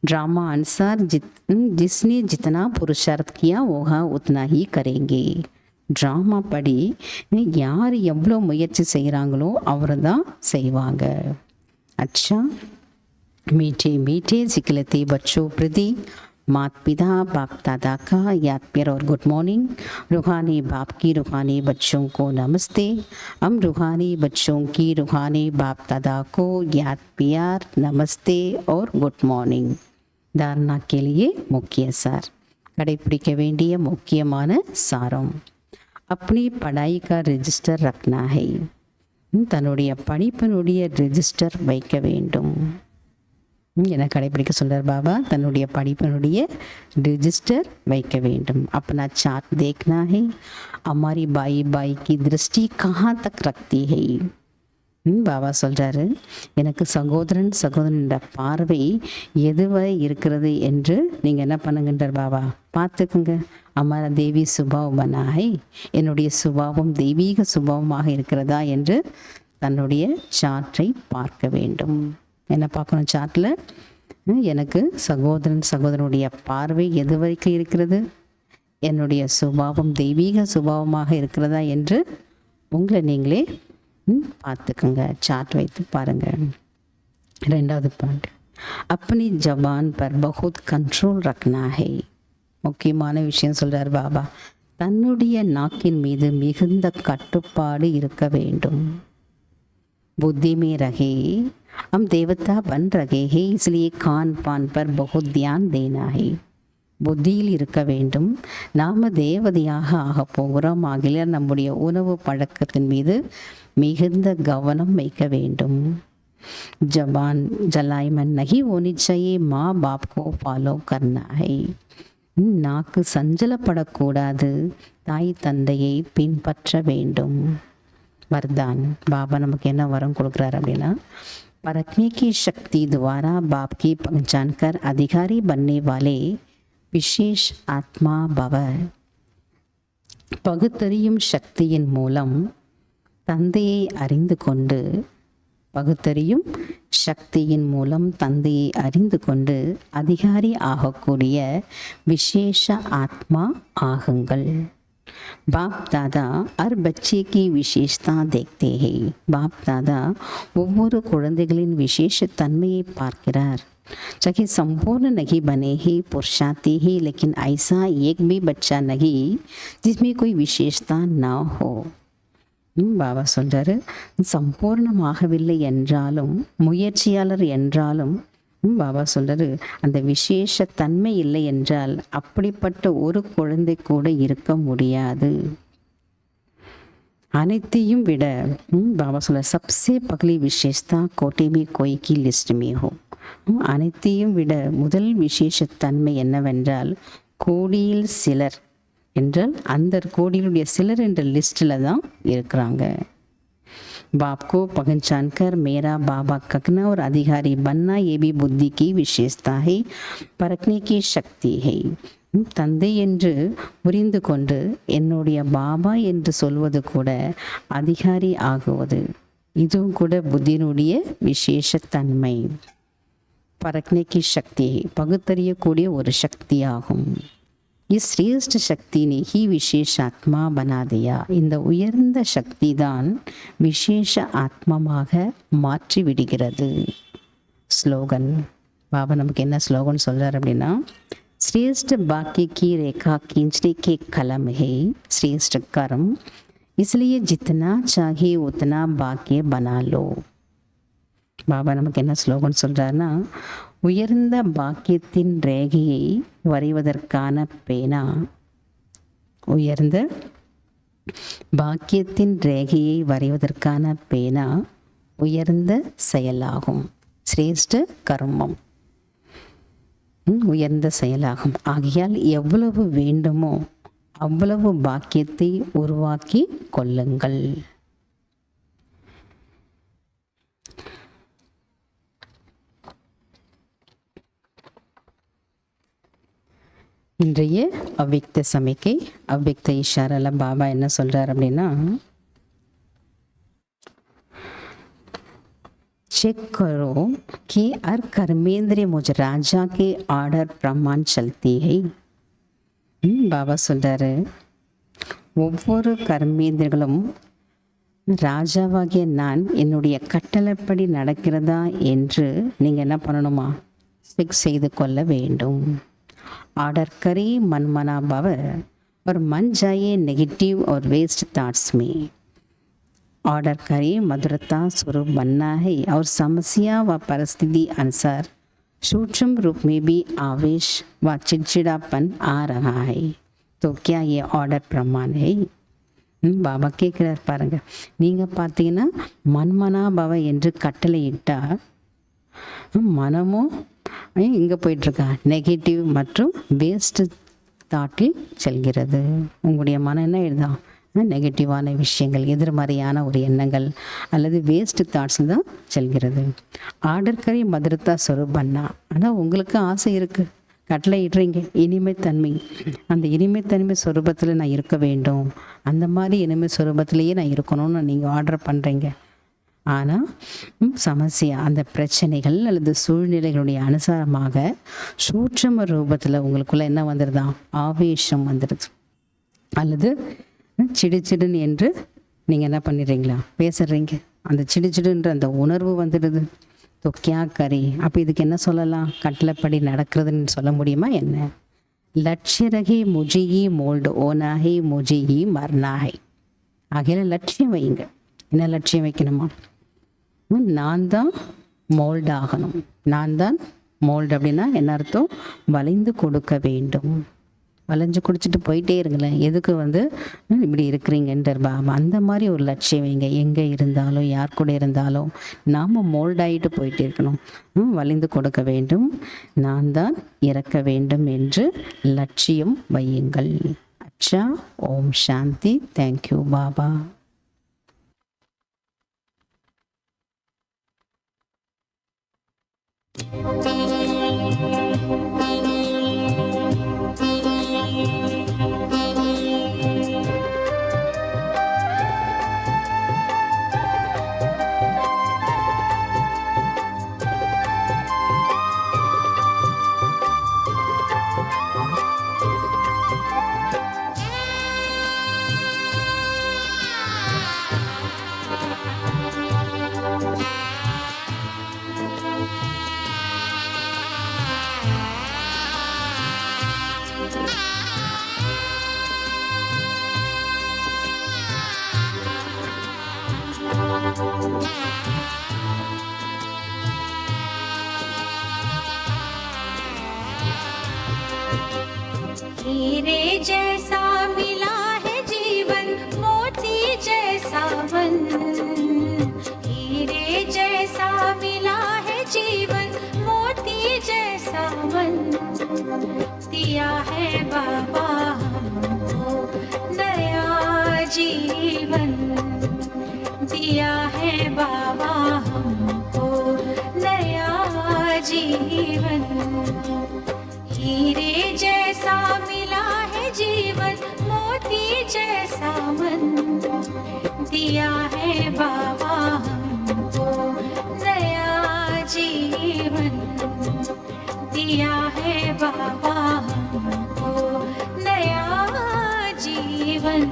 ड्रामा अनुसार जिसने जितना पुरुषार्थ किया वह उतना ही करेंगे. ட்ராமா படி யார் எவ்வளோ முயற்சி செய்கிறாங்களோ அவர் தான் செய்வாங்க. अच्छा मीठे मीठे सिखलते बच्चों प्रति माता पिता बाप दादा का याद प्यार और गुड मॉर्निंग. रूहानी बाप की रूहानी बच्चों को नमस्ते. हम रूहानी बच्चों की रूहानी बाप दादा को याद प्यार नमस्ते और गुड मॉर्निंग. धारणा के लिए मुख्य सार. கடைப்பிடிக்க வேண்டிய முக்கியமான சாரம். अपनी पढ़ाई का रजिस्टर रखना है. தன்னுடைய படிப்பினுடைய ரெஜிஸ்டர் வைக்க வேண்டும் என கடைப்பிடிக்க சொல்கிறார் பாபா. தன்னுடைய படிப்பினுடைய रजिस्टर வைக்க வேண்டும். अपना चार्ट देखना है. हमारी बाई बाई की दृष्टि कहाँ तक रखती है. பாபா சொல்கிறாரு, எனக்கு சகோதரன் சகோதரனோட பார்வை எதுவரை இருக்கிறது என்று நீங்கள் என்ன பண்ணுங்கன்றார் பாபா. பார்த்துக்குங்க. அமர தேவி சுபாவம் பனாய், என்னுடைய சுபாவம் தெய்வீக சுபாவமாக இருக்கிறதா என்று தன்னுடைய சார்ட்டை பார்க்க வேண்டும். என்ன பார்க்கணும் சார்ட்டில்? எனக்கு சகோதரன் சகோதரனுடைய பார்வை எது வரைக்கும் இருக்கிறது, என்னுடைய சுபாவம் தெய்வீக சுபாவமாக இருக்கிறதா என்று உங்களை நீங்களே பார்த்துக்குங்க. சார்ட் வைத்து பாருங்கள். ரெண்டாவது பாயிண்ட், अपनी जबान पर बहुत कंट्रोल रखना है. முக்கியமான விஷயம் சொல்கிறார் பாபா. தன்னுடைய நாக்கின் மீது மிகுந்த கட்டுப்பாடு இருக்க வேண்டும். बुद्धि में रहे, हम देवता बन रहे हैं, इसलिए खान पान पर बहुत ध्यान देना है. புத்தியில் இருக்க வேண்டும். நாம் தேவதையாக ஆக போகிறோம். ஆகிய நம்முடைய உணவு பழக்கத்தின் மீது மிகுந்த கவனம் வைக்க வேண்டும். जबान जलाई मन नहीं होनी चाहिए. माँ बाप को फॉलो करना है. நாக்கு சஞ்சலப்படக்கூடாது. தாய் தந்தையை பின்பற்ற வேண்டும். वरदान बाबा நமக்கு என்ன வரம் கொடுக்குறாரு அப்படின்னா, परखने की शक्ति द्वारा बाप की पहचान कर अधिकारी बनने वाले विशेष आत्मा भव. பகுத்தறியும் சக்தியின் மூலம் தந்தையை அறிந்து கொண்டு, பகுத்தறியும் சக்தியின் மூலம் தந்தையை அறிந்து கொண்டு அதிகாரி ஆகக்கூடிய விசேஷ ஆத்மா ஆகுங்கள். बाप दादा हर बच्चे की विशेषता देखते हैं. बाप दादा ஒவ்வொரு குழந்தைகளின் விசேஷ தன்மையை பார்க்கிறார். चाहे संपूर्ण नहीं बने ही पुरुषार्थी ही, लेकिन ऐसा एक भी बच्चा नहीं जिसमें कोई विशेषता ना हो. பாபா சொல்கிறாரு, சம்பூர்ணமாகவில்லை என்றாலும் முயற்சியாளர் என்றாலும் பாபா சொல்கிறாரு, அந்த விசேஷ தன்மை இல்லை என்றால் அப்படிப்பட்ட ஒரு குழந்தை கூட இருக்க முடியாது. அனைத்தையும் விட பாபா சொல்ற சப்சே பகலி விசேஷத்தா கோட்டேபி கோய்க்கு லிஸ்ட் में हो. அனைத்தையும் விட முதல் விசேஷ தன்மை என்னவென்றால், கோடியில் சிலர் என்றால் அந்த கோடியிலுடைய சிலர் என்ற லிஸ்ட்டில் தான் இருக்கிறாங்க. बाप को पहचान कर मेरा बाबा कखना और अधिकारी बनना, ये भी बुद्धि की विशेषता है, परखने की शक्ति है. தந்தை என்று புரிந்து கொண்டு என்னுடைய பாபா என்று சொல்வது கூட அதிகாரி ஆகுவது, இதுவும் கூட புத்தியினுடைய விசேஷ தன்மை. परखने की शक्ति பகுத்தறியக்கூடிய ஒரு சக்தி ஆகும். इस श्रेष्ठ शक्ति ने ही विशेष आत्मा बना दिया. இந்த உயர்ந்த சக்தி தான் விசேஷ ஆத்மமாக மாற்றி விடுகிறது. ஸ்லோகன் பாபா நமக்கு என்ன ஸ்லோகன் சொல்றார் அப்படின்னா, श्रेष्ठ बाकी की रेखा खींचने के कलम है श्रेष्ठ कर्म, इसलिए जितना चाहिए उतना बाकी बना लो. பாபா நமக்கு என்ன ஸ்லோகன் சொல்கிறாருன்னா, உயர்ந்த பாக்கியத்தின் ரேகையை வரைவதற்கான பேனா, உயர்ந்த பாக்கியத்தின் ரேகையை வரைவதற்கான பேனா உயர்ந்த செயலாகும். சிரேஷ்ட கர்மம் உயர்ந்த செயலாகும். ஆகையால் எவ்வளவு வேண்டுமோ அவ்வளவு பாக்கியத்தை உருவாக்கி கொள்ளுங்கள். இன்றைய அவ்வியக்த சமிக்கை, அவ்வியக்த இஷாரால பாபா என்ன சொல்றார் அப்படின்னா, चेक करो कि हर कर्मेंद्रिय मुझ राजा के ऑर्डर प्रमाण चलती है. பாபா சொல்றாரு, ஒவ்வொரு கர்மேந்திரங்களும் ராஜாவாகிய நான் என்னுடைய கட்டளைப்படி நடக்கிறதா என்று நீங்கள் என்ன பண்ணணுமா, செக் செய்து கொள்ள வேண்டும். ஆர்டர் करी मनमना भव और मन जाइए नेगेटिव और वेस्ट थॉट्स में. ऑर्डर करें मधुरता स्वरूप बनना है और समस्या व परिस्थिति अनुसार सूक्ष्म रूप में भी आवेश व चिड़चिड़ापन आ रहा है. तो क्या ये ऑर्डर प्रमाण है? பாபா கேட்குறார் பாருங்க. நீங்கள் பார்த்தீங்கன்னா மன்மனா பவ என்று கட்டளையிட்டால் மனமும் இங்கே போயிட்டுருக்கா, நெகட்டிவ் மற்றும் வேஸ்ட் தாட்டில் செல்கிறது. உங்களுடைய மனம் என்ன எழுதான், நெகட்டிவான விஷயங்கள், எதிர்மறையான ஒரு எண்ணங்கள் அல்லது வேஸ்ட் தாட்ஸில் தான் செல்கிறது. ஆர்டர் கரி மதுரத்தா சொரூபண்ணா. ஆனால் உங்களுக்கு ஆசை இருக்குது, கட்டளை இடுறீங்க இனிமைத்தன்மை, அந்த இனிமைத்தன்மை சொரூபத்தில் நான் இருக்க வேண்டும், அந்த மாதிரி இனிமை சொரூபத்திலேயே நான் இருக்கணும்னு நீங்கள் ஆர்டர் பண்ணுறீங்க. ஆனால் சமஸ்யா, அந்த பிரச்சனைகள் அல்லது சூழ்நிலைகளுடைய அனுசாரமாக சூட்சம ரூபத்தில் உங்களுக்குள்ளே என்ன வந்துடுதான், ஆவேசம் வந்துடுது. அல்லது சிடுச்சிடுன்னு என்று நீங்கள் என்ன பண்ணிடுறீங்களா, பேசுகிறீங்க, அந்த சிடுச்சிடுன்ற அந்த உணர்வு வந்துடுது. தொக்கியா கறி. அப்போ இதுக்கு என்ன சொல்லலாம், கட்டளைப்படி நடக்கிறதுன்னு சொல்ல முடியுமா என்ன? லட்சியரகி முஜியி மோல்டு ஓனாகி முஜியி மர்னாகை. ஆகையில லட்சியம் வைங்க. என்ன லட்சியம் வைக்கணுமா, நான் தான் மோல்டு ஆகணும். நான் தான் மோல்டு அப்படின்னா என்ன அர்த்தம், வளைந்து கொடுக்க வேண்டும். வளைஞ்சு குடிச்சிட்டு போயிட்டே இருங்களேன், எதுக்கு இப்படி இருக்கிறீங்கன்ற பாபா. அந்த மாதிரி ஒரு லட்சியம் வைங்க. எங்கே இருந்தாலும் யார் கூட இருந்தாலும் நாம் மோல்டாகிட்டு போயிட்டே இருக்கணும். வளைந்து கொடுக்க வேண்டும், நான் தான் இறக்க வேண்டும் என்று லட்சியம் வையுங்கள். அச்சா. ஓம் சாந்தி. தேங்க்யூ பாபா. हीरे जैसा मिला है जीवन, मोती जैसा मन. हीरे जैसा मिला है जीवन, मोती जैसा मन. दिया है बाबा हमको नया जीवन. दिया है बाबा हमको नया जीवन. हीरे जैसा मिला है जीवन, मोती जैसा मन. दिया है बाबा हमको नया जीवन. दिया है बाबा हमको नया जीवन.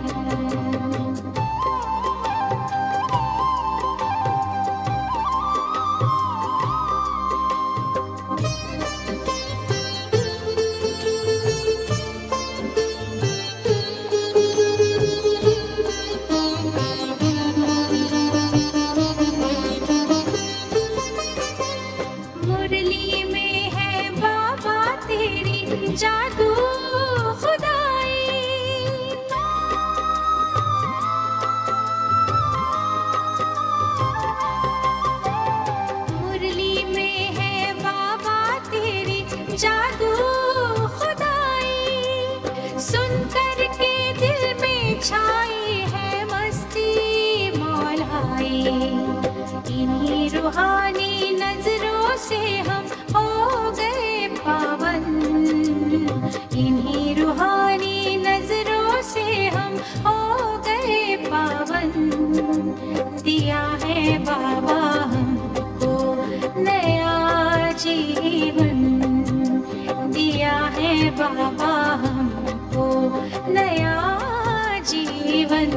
जादू खुदाई। मुरली में है बाबा तेरी जादू खुदाई, सुनकर के दिल में छाई है मस्ती मौलाई। इन्हीं रूहानी नजरों से हम हो गए पावन, इन्हीं रूहानी नजरों से हम हो गए पावन। दिया है बाबा हमको नया जीवन, दिया है बाबा हमको नया जीवन।